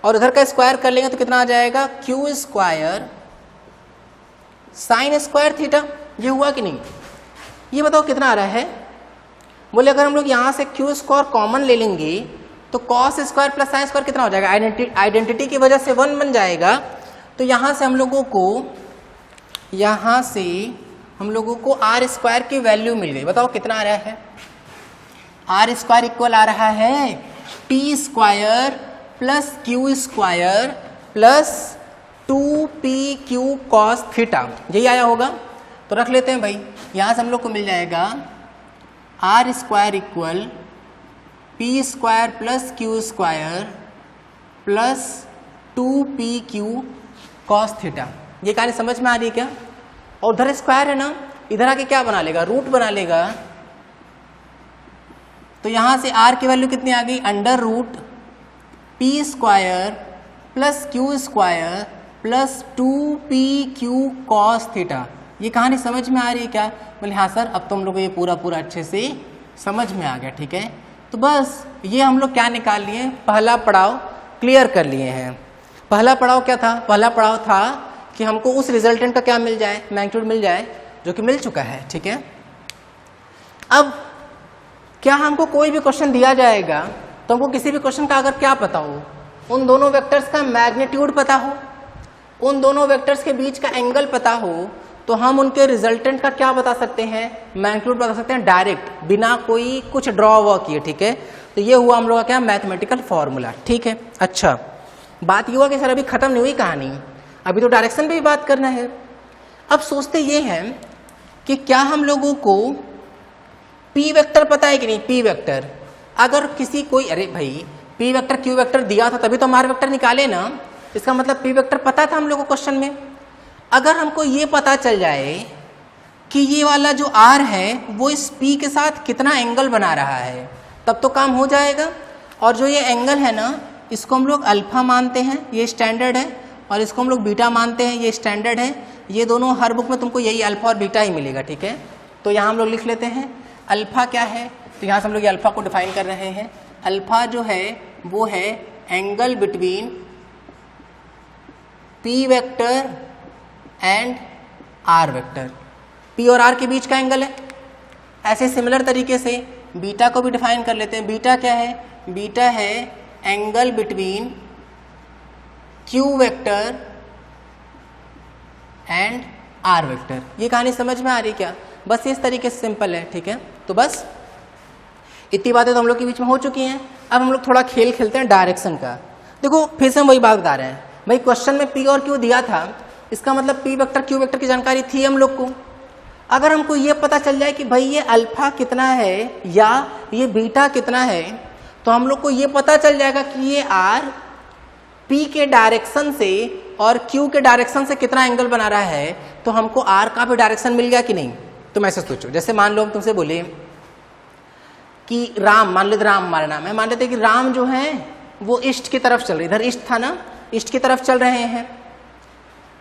और उधर का स्क्वायर कर लेंगे तो कितना आ जाएगा? Q square sine square theta. ये हुआ कि नहीं? ये बताओ कितना आ रहा है? बोले अगर हम लोग यहाँ से Q स्क्वायर कॉमन ले लेंगे तो cos square plus sine square कितना हो जाएगा? आइडेंटिटी की वजह से 1 बन जाएगा। तो यहाँ से हम लोगों को R स्क्वायर की वैल्यू मिल गई। बताओ कितना आ रहा है? R स्क्वायर इक्वल आ रहा है T square plus Q square plus 2PQ cos theta. यही आया होगा, तो रख लेते हैं भाई। यहाँ से हम लोग को मिल जाएगा R square equal P square plus Q square plus 2PQ cos theta. ये कहानी समझ में आ रही है क्या? और उधर स्क्वायर है ना, इधर आके क्या बना लेगा, रूट बना लेगा। तो यहां से r की वैल्यू कितनी आ गई, under root P square plus Q square plus 2pq cos theta. ये कहानी समझ में आ रही है क्या? बोले हाँ सर, अब तो हम लोग को ये पूरा अच्छे से समझ में आ गया। ठीक है, तो बस ये हम लोग क्या निकाल लिए, पहला पड़ाव क्लियर कर लिए हैं। पहला पड़ाव क्या था? पहला पड़ाव था कि हमको उस रिजल्टेंट का क्या मिल जाए, मैग्नीट्यूड मिल जाए, जो कि मिल चुका है। ठीक है, अब क्या हमको कोई भी क्वेश्चन दिया जाएगा तो हमको किसी भी क्वेश्चन का अगर क्या पता हो, उन दोनों वेक्टर्स का मैग्नीट्यूड पता हो, उन दोनों वेक्टर्स के बीच का एंगल पता हो, तो हम उनके रिजल्टेंट का क्या बता सकते हैं, मैग्नीट्यूड बता सकते हैं डायरेक्ट, बिना कोई कुछ ड्रॉ हुआ किए। ठीक है, तो ये हुआ हम लोग का क्या, मैथमेटिकल फॉर्मूला। ठीक है, अच्छा बात ये हुआ कि सर अभी खत्म नहीं हुई कहानी, अभी तो डायरेक्शन पे भी बात करना है। अब सोचते ये हैं कि क्या हम लोगों को पी वेक्टर पता है कि नहीं, पी वेक्टर अगर किसी कोई, अरे भाई पी वेक्टर क्यू वेक्टर दिया था तभी तो हम आर वेक्टर निकाले ना, इसका मतलब पी वेक्टर पता था हम लोग को क्वेश्चन में। अगर हमको ये पता चल जाए कि ये वाला जो आर है वो इस पी के साथ कितना एंगल बना रहा है, तब तो काम हो जाएगा। और जो ये एंगल है ना, इसको हम लोग अल्फा मानते हैं, ये स्टैंडर्ड है, और इसको हम लोग बीटा मानते हैं, ये स्टैंडर्ड है। ये दोनों हर बुक में तुमको यही अल्फा और बीटा ही मिलेगा। ठीक है, तो यहाँ हम लोग लिख लेते हैं अल्फा क्या है, तो यहाँ से हम लोग ये अल्फा को डिफाइन कर रहे हैं। अल्फा जो है वो है angle between P vector and R vector, P और आर के बीच का एंगल है। ऐसे सिमिलर तरीके से बीटा को भी डिफाइन कर लेते हैं। बीटा क्या है, बीटा है angle between Q vector and R vector. ये कहानी समझ में आ रही क्या? बस इस तरीके से सिंपल है। ठीक है, तो बस इतनी बातें तो हम लोग के बीच में हो चुकी हैं। अब हम लोग थोड़ा खेल खेलते हैं डायरेक्शन का। देखो फिर से हम वही बात बता रहे हैं भाई, क्वेश्चन में पी और क्यू दिया था, इसका मतलब पी वेक्टर क्यू वेक्टर की जानकारी थी हम लोग को। अगर हमको ये पता चल जाए कि भाई ये अल्फा कितना है या ये बीटा कितना है, तो हम लोग को ये पता चल जाएगा कि ये आर पी के डायरेक्शन से और क्यू के डायरेक्शन से कितना एंगल बना रहा है, तो हमको आर का भी डायरेक्शन मिल गया कि नहीं। तुम ऐसे सोचो, जैसे मान लो हम तुमसे बोले कि राम, मान लेते राम हमारा नाम है, मान लेते कि राम जो है वो ईस्ट की तरफ चल रहे, इधर ईस्ट था ना, ईस्ट की तरफ चल रहे हैं,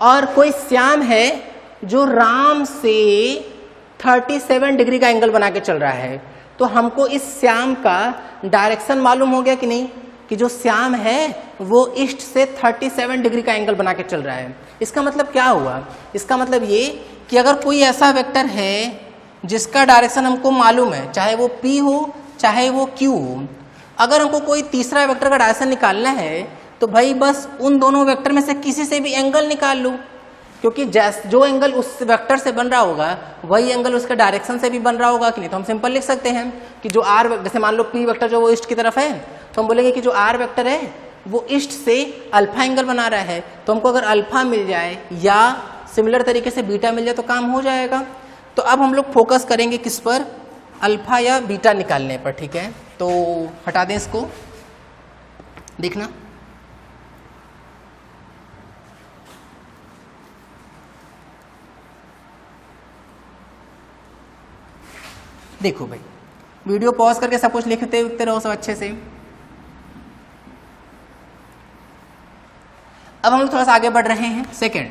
और कोई श्याम है जो राम से 37 डिग्री का एंगल बना के चल रहा है, तो हमको इस श्याम का डायरेक्शन मालूम हो गया कि नहीं, कि जो श्याम है वो ईस्ट से 37 डिग्री का एंगल बना के चल रहा है। इसका मतलब क्या हुआ, इसका मतलब ये कि अगर कोई ऐसा वेक्टर है जिसका डायरेक्शन हमको मालूम है, चाहे वो P हो चाहे वो Q हो, अगर हमको कोई तीसरा वेक्टर का डायरेक्शन निकालना है तो भाई बस उन दोनों वेक्टर में से किसी से भी एंगल निकाल लो, क्योंकि जो एंगल उस वेक्टर से बन रहा होगा वही एंगल उसके डायरेक्शन से भी बन रहा होगा कि नहीं। तो हम सिंपल लिख सकते हैं कि जो आर, जैसे मान लो P वेक्टर जो वो ईस्ट की तरफ है, तो हम बोलेंगे कि जो आर वेक्टर है वो ईस्ट से अल्फा एंगल बना रहा है, तो हमको अगर अल्फा मिल जाए या सिमिलर तरीके से बीटा मिल जाए तो काम हो जाएगा। तो अब हम लोग फोकस करेंगे किस पर, अल्फा या बीटा निकालने पर। ठीक है, तो हटा दें इसको, देखना देखो भाई, वीडियो पॉज करके सब कुछ लिखते उठते रहो सब अच्छे से। अब हम लोग थोड़ा सा आगे बढ़ रहे हैं। सेकंड,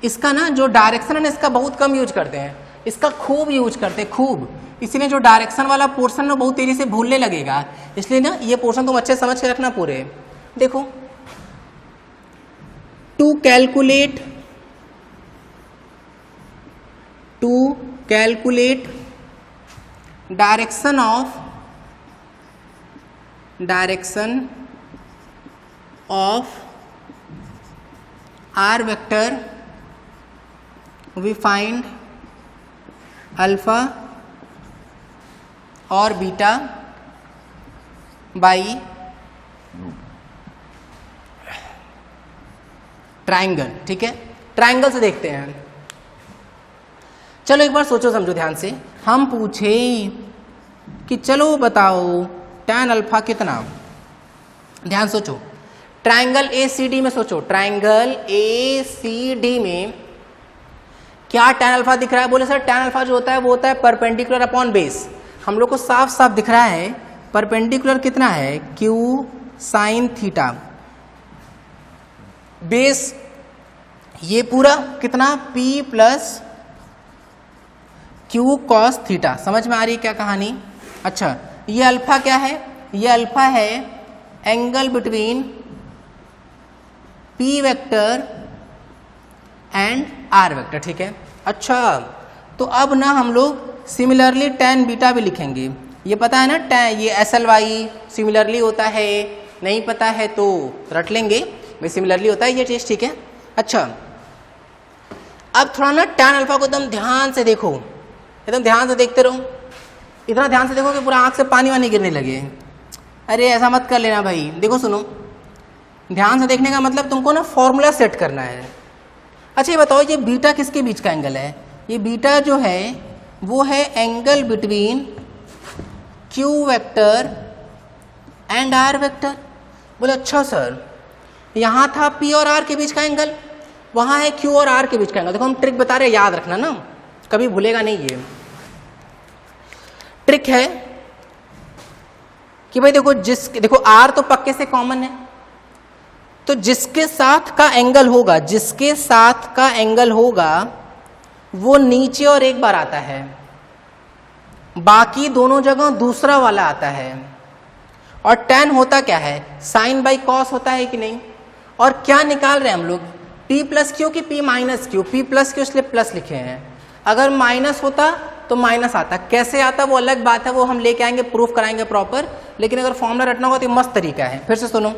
इसका ना जो डायरेक्शन है ना, इसका बहुत कम यूज करते हैं, इसका खूब यूज करते हैं, खूब। इसीलिए जो डायरेक्शन वाला पोर्शन ना बहुत तेजी से भूलने लगेगा, इसलिए ना ये पोर्शन तुम अच्छे समझ के रखना पूरे। देखो, to calculate direction of R vector we find alpha और बीटा बाई ट्राइंगल। ठीक है, ट्राइंगल से देखते हैं। चलो एक बार सोचो समझो ध्यान से। हम पूछे कि चलो बताओ tan अल्फा कितना, ध्यान सोचो, ट्राइंगल ACD में सोचो, ट्राइंगल ACD में क्या tan अल्फा दिख रहा है? बोले सर tan अल्फा जो होता है वो होता है परपेंडिकुलर अपॉन बेस। हम लोग को साफ साफ दिख रहा है परपेंडिकुलर कितना है? Q साइन थीटा, बेस ये पूरा कितना? P plus Q cos theta. समझ में आ रही है क्या कहानी? अच्छा, ये अल्फा क्या है? ये अल्फा है angle between P vector and R vector, ठीक है। अच्छा, तो अब ना हम लोग सिमिलरली tan बीटा भी लिखेंगे। ये पता है ना, tan ये SLY सिमिलरली होता है, नहीं पता है तो रट लेंगे, भाई सिमिलरली होता है ये चीज, ठीक है। अच्छा, अब थोड़ा ना tan अल्फा को एकदम ध्यान से देखो, एकदम ध्यान से देखते रहो, इतना ध्यान से देखो कि पूरा आंख से पानी वानी गिरने लगे। अरे ऐसा मत कर लेना भाई, देखो सुनो, ध्यान से देखने का मतलब तुमको ना फॉर्मूला सेट करना है। अच्छा ये बताओ, ये बीटा किसके बीच का एंगल है? ये बीटा जो है वो है angle between Q vector and R vector. बोले अच्छा सर, यहाँ था P और R के बीच का एंगल, वहाँ है Q और R के बीच का एंगल। देखो हम ट्रिक बता रहे हैं, याद रखना ना, कभी भूलेगा नहीं। ये ट्रिक है कि भाई देखो R तो पक्के से कॉमन है, तो जिसके साथ का एंगल होगा, जिसके साथ का एंगल होगा वो नीचे और एक बार आता है, बाकी दोनों जगह दूसरा वाला आता है। और tan होता क्या है? साइन बाई कॉस होता है कि नहीं? और क्या निकाल रहे हैं हम लोग? P प्लस क्यू की P minus Q, P plus Q इसलिए प्लस लिखे हैं। अगर माइनस होता तो माइनस आता, कैसे आता वो अलग बात है, वो हम लेके आएंगे, प्रूफ कराएंगे प्रॉपर। लेकिन अगर फॉर्मूला रटना होगा तो मस्त तरीका है। फिर से सुनो,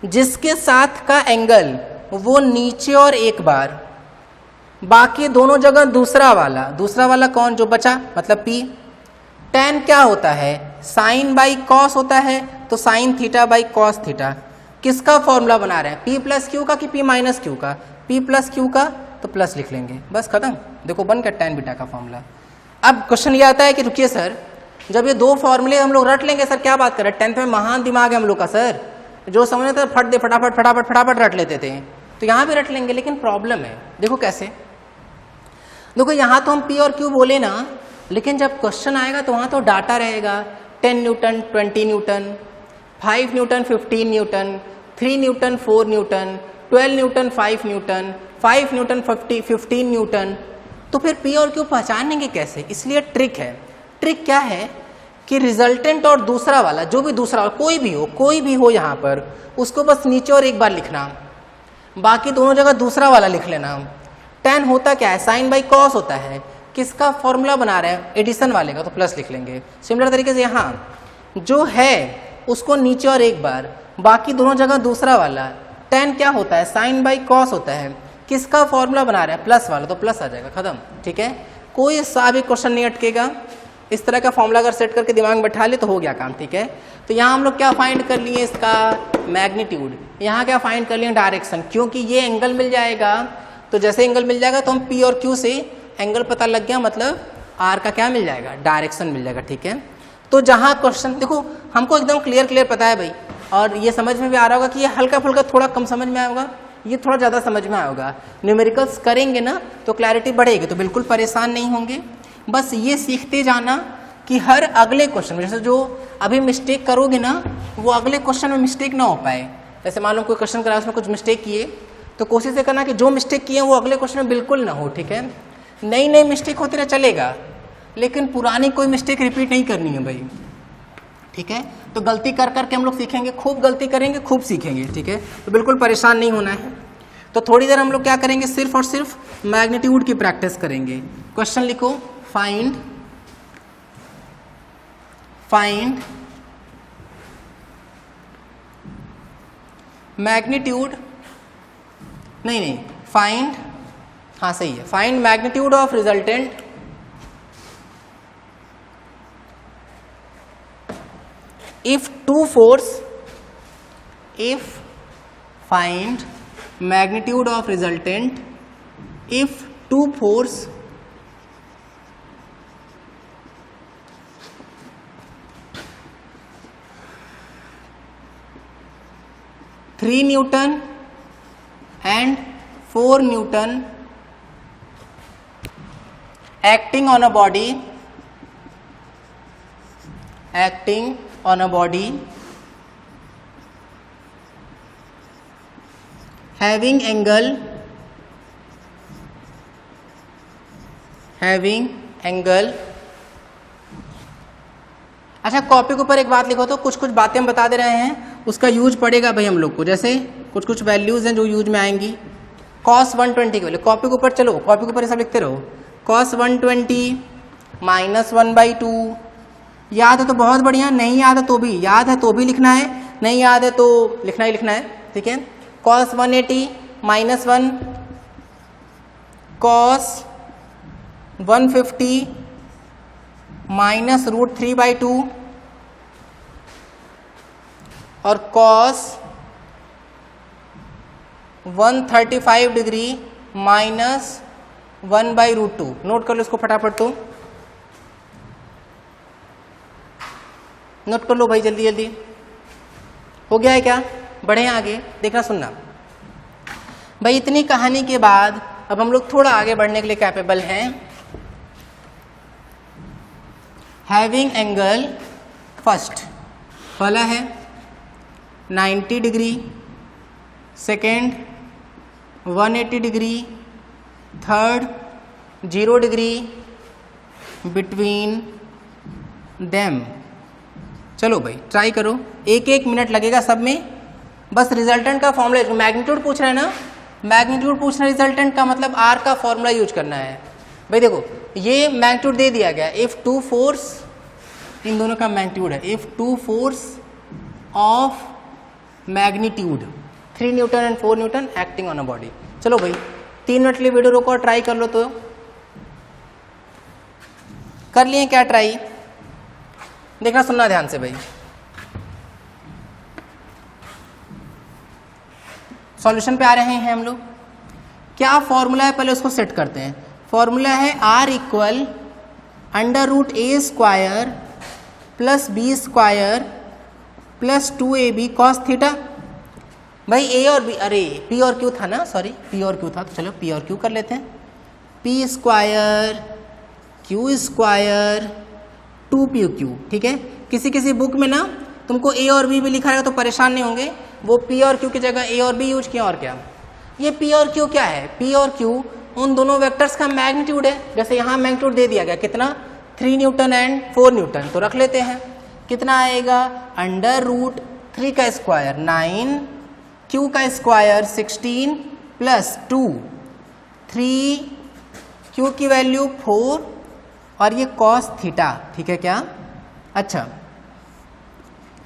जिसके साथ का एंगल वो नीचे और एक बार, बाकी दोनों जगह दूसरा वाला कौन जो बचा? मतलब P। tan क्या होता है? साइन बाई कॉस होता है, तो sine theta by cos theta. किसका फॉर्मूला बना रहे हैं? P प्लस क्यू का कि P माइनस क्यू का? P प्लस क्यू का, तो प्लस लिख लेंगे, बस खत्म। देखो बन गया tan बीटा का फॉर्मूला। अब क्वेश्चन ये आता है कि रुकिए सर, जब ये दो फॉर्मूले हम लोग रट लेंगे, सर क्या बात कर रहे हैं, 10th में महान दिमाग है हम लोग का सर, जो समझ था फटाफट रट लेते थे, तो यहाँ भी रट लेंगे। लेकिन प्रॉब्लम है, देखो कैसे। देखो यहाँ तो हम P और Q बोले ना, लेकिन जब क्वेश्चन आएगा तो वहाँ तो डाटा रहेगा, 10 Newton 20 Newton, 5 Newton 15 Newton, 3 Newton 4 Newton, 12 Newton 5 Newton, 5 Newton 15 Newton. तो फिर P और Q पहचानेंगे कैसे? इसलिए ट्रिक है। ट्रिक क्या है कि रिजल्टेंट और दूसरा वाला, जो भी दूसरा कोई भी हो यहाँ पर, उसको बस नीचे और एक बार लिखना, बाकी दोनों जगह दूसरा वाला लिख लेना। tan होता क्या है? साइन बाई कॉस होता है। किसका फॉर्मूला बना रहे हैं? एडिशन वाले का, तो प्लस लिख लेंगे। सिमिलर तरीके से यहाँ जो है उसको नीचे और एक बार, बाकी दोनों जगह दूसरा वाला। tan क्या होता है? साइन बाई कॉस होता है। किसका फॉर्मूला बना रहे हैं? प्लस वाला, तो प्लस आ जाएगा, खत्म। ठीक है, कोई सा भी क्वेश्चन नहीं अटकेगा। इस तरह का फॉर्मूला अगर सेट करके दिमाग में बैठा ले तो हो गया काम। ठीक है, तो यहाँ हम लोग क्या फाइंड कर लिए? इसका मैग्नीट्यूड। यहाँ क्या फाइंड कर लिए? डायरेक्शन। क्योंकि ये एंगल मिल जाएगा, तो जैसे एंगल मिल जाएगा तो हम P और Q से एंगल पता लग गया, मतलब R का क्या मिल जाएगा? डायरेक्शन मिल जाएगा। ठीक है, तो जहाँ क्वेश्चन देखो हमको एकदम क्लियर पता है भाई, और ये समझ में भी आ रहा होगा कि ये हल्का फुल्का थोड़ा कम समझ में आएगा, ये थोड़ा ज़्यादा समझ में आएगा। न्यूमेरिकल्स करेंगे ना तो क्लैरिटी बढ़ेगी, तो बिल्कुल परेशान नहीं होंगे। बस ये सीखते जाना कि हर अगले क्वेश्चन में, जैसे जो अभी मिस्टेक करोगे ना, वो अगले क्वेश्चन में मिस्टेक ना हो पाए। जैसे मान लो कोई क्वेश्चन करा, उसमें कुछ मिस्टेक किए, तो कोशिश ये करना कि जो मिस्टेक किए वो अगले क्वेश्चन में बिल्कुल ना हो। ठीक है, नई मिस्टेक होती रहे चलेगा, लेकिन पुरानी कोई मिस्टेक रिपीट नहीं करनी है भाई। ठीक है, तो गलती कर करके हम लोग सीखेंगे, खूब गलती करेंगे, खूब सीखेंगे। ठीक है, तो बिल्कुल परेशान नहीं होना है। तो थोड़ी देर हम लोग क्या करेंगे? सिर्फ और सिर्फ मैग्नीट्यूड की प्रैक्टिस करेंगे। क्वेश्चन लिखो, फाइंड मैग्नीट्यूड, नहीं फाइंड, हाँ सही है, find magnitude of resultant if two force, find magnitude of resultant if two force 3 Newton and 4 Newton acting on a body having angle अच्छा कॉपी के ऊपर एक बात लिखो तो कुछ कुछ बातें हम बता दे रहे हैं, उसका यूज पड़ेगा भाई हम लोग को। जैसे कुछ कुछ वैल्यूज हैं जो यूज में आएंगी। cos 120 की वैल्यू कॉपी के ऊपर, चलो कॉपी के ऊपर सब लिखते रहो। cos 120 -1/2 याद है तो बहुत बढ़िया, नहीं याद है तो भी, याद है तो भी लिखना है, नहीं याद है तो लिखना ही लिखना है, ठीक है। cos 180 -1, cos 150 -√3/2 और cos 135 डिग्री -1/√2। नोट कर लो इसको फटाफट, तो नोट कर लो भाई जल्दी जल्दी। हो गया है क्या? बढ़े आगे, देखना सुनना भाई। इतनी कहानी के बाद अब हम लोग थोड़ा आगे बढ़ने के लिए कैपेबल हैं। हैविंग एंगल फर्स्ट पहला है 90 degree, second 180 degree, third 0 degree between them. चलो भाई ट्राई करो, एक एक मिनट लगेगा सब में। बस रिजल्टेंट का फॉर्मूला, मैग्नीट्यूड पूछ रहे हैं ना, मैग्नीट्यूड पूछ रहे हैं, रिजल्टेंट का मतलब आर का फॉर्मूला यूज करना है भाई। देखो ये मैग्नीट्यूड दे दिया गया, इफ टू फोर्स, इन दोनों का मैग्नीट्यूड है, if two force of magnitude 3 Newton and 4 Newton acting on a body. चलो भाई 3 मिनट के लिए वीडियो रोको और ट्राई कर लो। तो कर लिए क्या ट्राई? देखना सुनना ध्यान से भाई। सॉल्यूशन पे आ रहे हैं हम लोग। क्या फॉर्मूला है पहले उसको सेट करते हैं। फॉर्मूला है R equal √a² plus b² plus 2ab cos theta. भाई a और b, अरे p और q था ना, सॉरी p और q था, तो चलो p और q कर लेते हैं। p² q² 2pq, ठीक है। किसी किसी बुक में ना तुमको a और b भी लिखा रहेगा तो परेशान नहीं होंगे, वो p और q की जगह a और b यूज किया। और क्या ये p और q क्या है? p और q उन दोनों वेक्टर्स का मैग्नीट्यूड है। जैसे यहाँ मैग्नीट्यूड दे दिया गया कितना, 3 न्यूटन एंड 4 न्यूटन, तो रख लेते हैं। कितना आएगा? √3 का स्क्वायर 9, q का स्क्वायर 16 प्लस 2, 3 q की वैल्यू 4 और ये cos थीटा, ठीक है क्या? अच्छा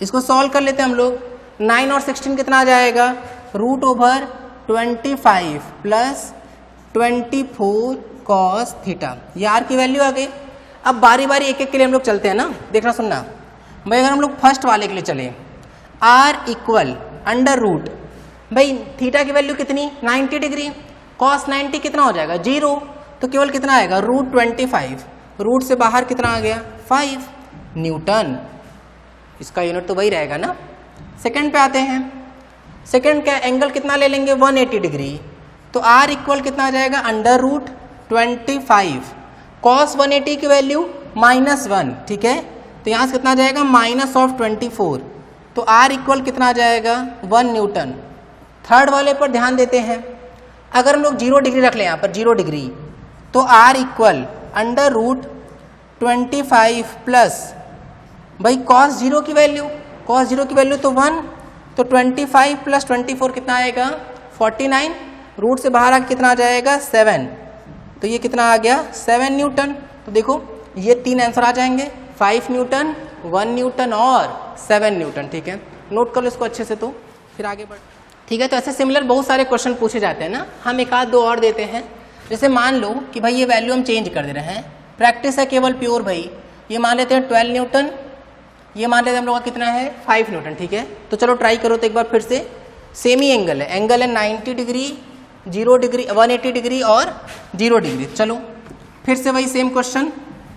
इसको सॉल्व कर लेते हैं हम लोग। 9 और 16 कितना आ जाएगा? √25 प्लस 24 cos थीटा। ये आर की वैल्यू आ गई। अब बारी बारी एक एक के लिए हम लोग चलते हैं ना, देखना सुनना भाई। अगर हम लोग फर्स्ट वाले के लिए चले, आर इक्वल √ भाई थीटा की वैल्यू कितनी? 90 डिग्री। cos 90 कितना हो जाएगा? 0, तो केवल कितना आएगा? √25, रूट से बाहर कितना आ गया? 5 न्यूटन। इसका यूनिट तो वही रहेगा ना। सेकंड पे आते हैं। सेकंड का एंगल कितना ले लेंगे? 180 डिग्री। तो आर इक्वल कितना आ जाएगा? √25। cos 180 की वैल्यू -1, ठीक है। तो यहाँ से कितना आ जाएगा? -24। तो आर इक्वल कितना आ जाएगा? 1 न्यूटन। थर्ड वाले पर ध्यान देते हैं। अगर हम लोग 0 डिग्री रख लें यहाँ पर, 0 डिग्री, तो आर इक्वल √25 प्लस भाई cos 0 की वैल्यू, cos 0 की वैल्यू तो 1, तो 25 प्लस 24 कितना आएगा? 49। रूट से बाहर आके कितना आ जाएगा? 7। तो ये कितना आ गया? 7 न्यूटन। तो देखो ये 3 आंसर आ जाएंगे, 5 न्यूटन, 1 न्यूटन और 7 न्यूटन, ठीक है। नोट कर लो इसको अच्छे से, तो फिर आगे बढ़, ठीक है। तो ऐसे सिमिलर बहुत सारे क्वेश्चन पूछे जाते हैं ना, हम एक आध दो और देते हैं। जैसे मान लो कि भाई ये वैल्यू हम चेंज कर दे रहे हैं, प्रैक्टिस है केवल प्योर भाई। ये मान लेते हैं 12 न्यूटन, ये मान लेते हैं हम लोग का कितना है? 5 न्यूटन, ठीक है। तो चलो ट्राई करो तो एक बार फिर से। सेम ही एंगल है, एंगल है 90 डिग्री, 0 डिग्री, 180 डिग्री और 0 डिग्री। चलो फिर से वही सेम क्वेश्चन,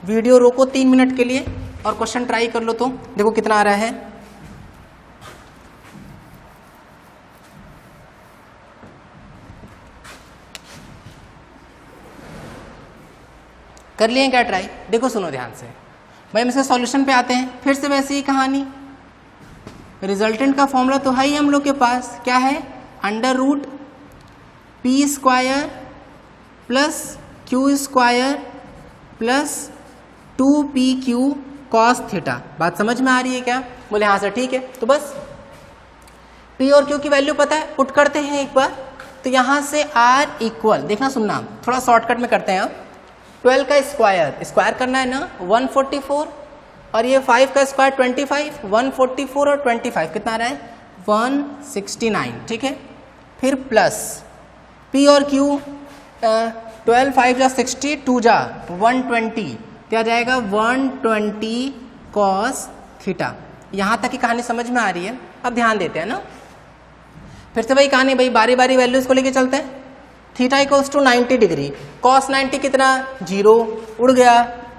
वीडियो रोको 3 मिनट के लिए और क्वेश्चन ट्राई कर लो। तो देखो कितना आ रहा है। कर लिए क्या ट्राई? देखो सुनो ध्यान से भाई, हम इसके सॉल्यूशन पे आते हैं। फिर से वैसे ही कहानी, रिजल्टेंट का फॉर्मूला तो है ही हम लोग के पास, क्या है? Under root P square plus Q square plus 2pq cos theta. बात समझ में आ रही है क्या? बोले हाँ सर ठीक है। तो बस p और q की वैल्यू पता है, पुट करते हैं एक बार। तो यहाँ से r इक्वल, देखना सुनना, थोड़ा शॉर्टकट में करते हैं। 12 का स्क्वायर, स्क्वायर करना है ना, 144, और ये 5 का स्क्वायर 25, 144 और 25 कितना आ रहा है? 169, ठीक है। फिर प्लस p और q, 12 5 जा 60, 2 जा 120, क्या जाएगा? 120 कॉस थीटा। यहाँ तक की कहानी समझ में आ रही है? अब ध्यान देते हैं ना, फिर से वही कहानी भाई, बारी बारी वैल्यूज को लेके चलते हैं। Theta equals to 90 degree, cos 90 कितना? 0, उड़ गया।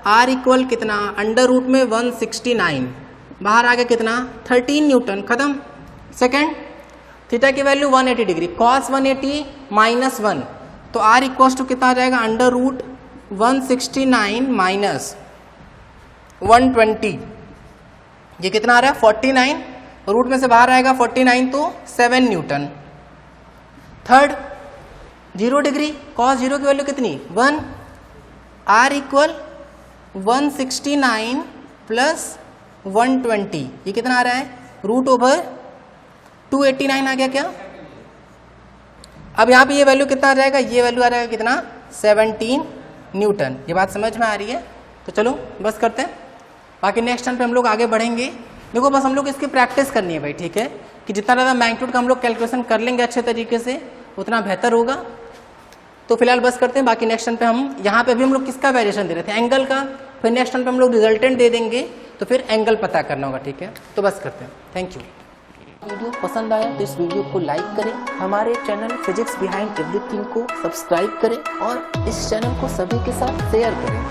आर इक्वल कितना? अंडर रूट में 169, बाहर आ गया कितना? 13 न्यूटन, खत्म। सेकेंड, थीटा की वैल्यू 180 डिग्री, कॉस 180 माइनस 1, तो आर इक्वल्स टू कितना आ जाएगा? अंडर रूट 169 माइनस 120, ये कितना आ रहा है? 49, रूट में से बाहर आएगा 49 तो 7 न्यूटन। थर्ड, 0 डिग्री, कॉस 0 की वैल्यू कितनी? 1, आर इक्वल 169 प्लस 120, ये कितना आ रहा है? रूट ओवर 289 आ गया क्या? अब यहाँ पे ये वैल्यू कितना आ जाएगा? ये वैल्यू आ जाएगा कितना? 17 न्यूटन। ये बात समझ में आ रही है? तो चलो बस करते हैं, बाकी नेक्स्ट टाइम पे हम लोग आगे बढ़ेंगे। देखो बस हम लोग इसकी प्रैक्टिस करनी है भाई, ठीक है, कि जितना ज़्यादा मैग्नीट्यूड का हम लोग कैलकुलेशन कर लेंगे अच्छे तरीके से उतना बेहतर होगा। तो फिलहाल बस करते हैं, बाकी नेक्स्ट टाइम पे हम यहाँ पे भी हम लोग किसका वेरिएशन दे रहे थे? एंगल का। फिर नेक्स्ट टाइम पे हम लोग रिजल्टेंट दे देंगे, तो फिर एंगल पता करना होगा, ठीक है। तो बस करते हैं, थैंक यू। वीडियो पसंद आया तो इस वीडियो को लाइक करें, हमारे चैनल फिजिक्स बिहाइंड एवरीथिंग को सब्सक्राइब करें और इस चैनल को सभी के साथ शेयर करें।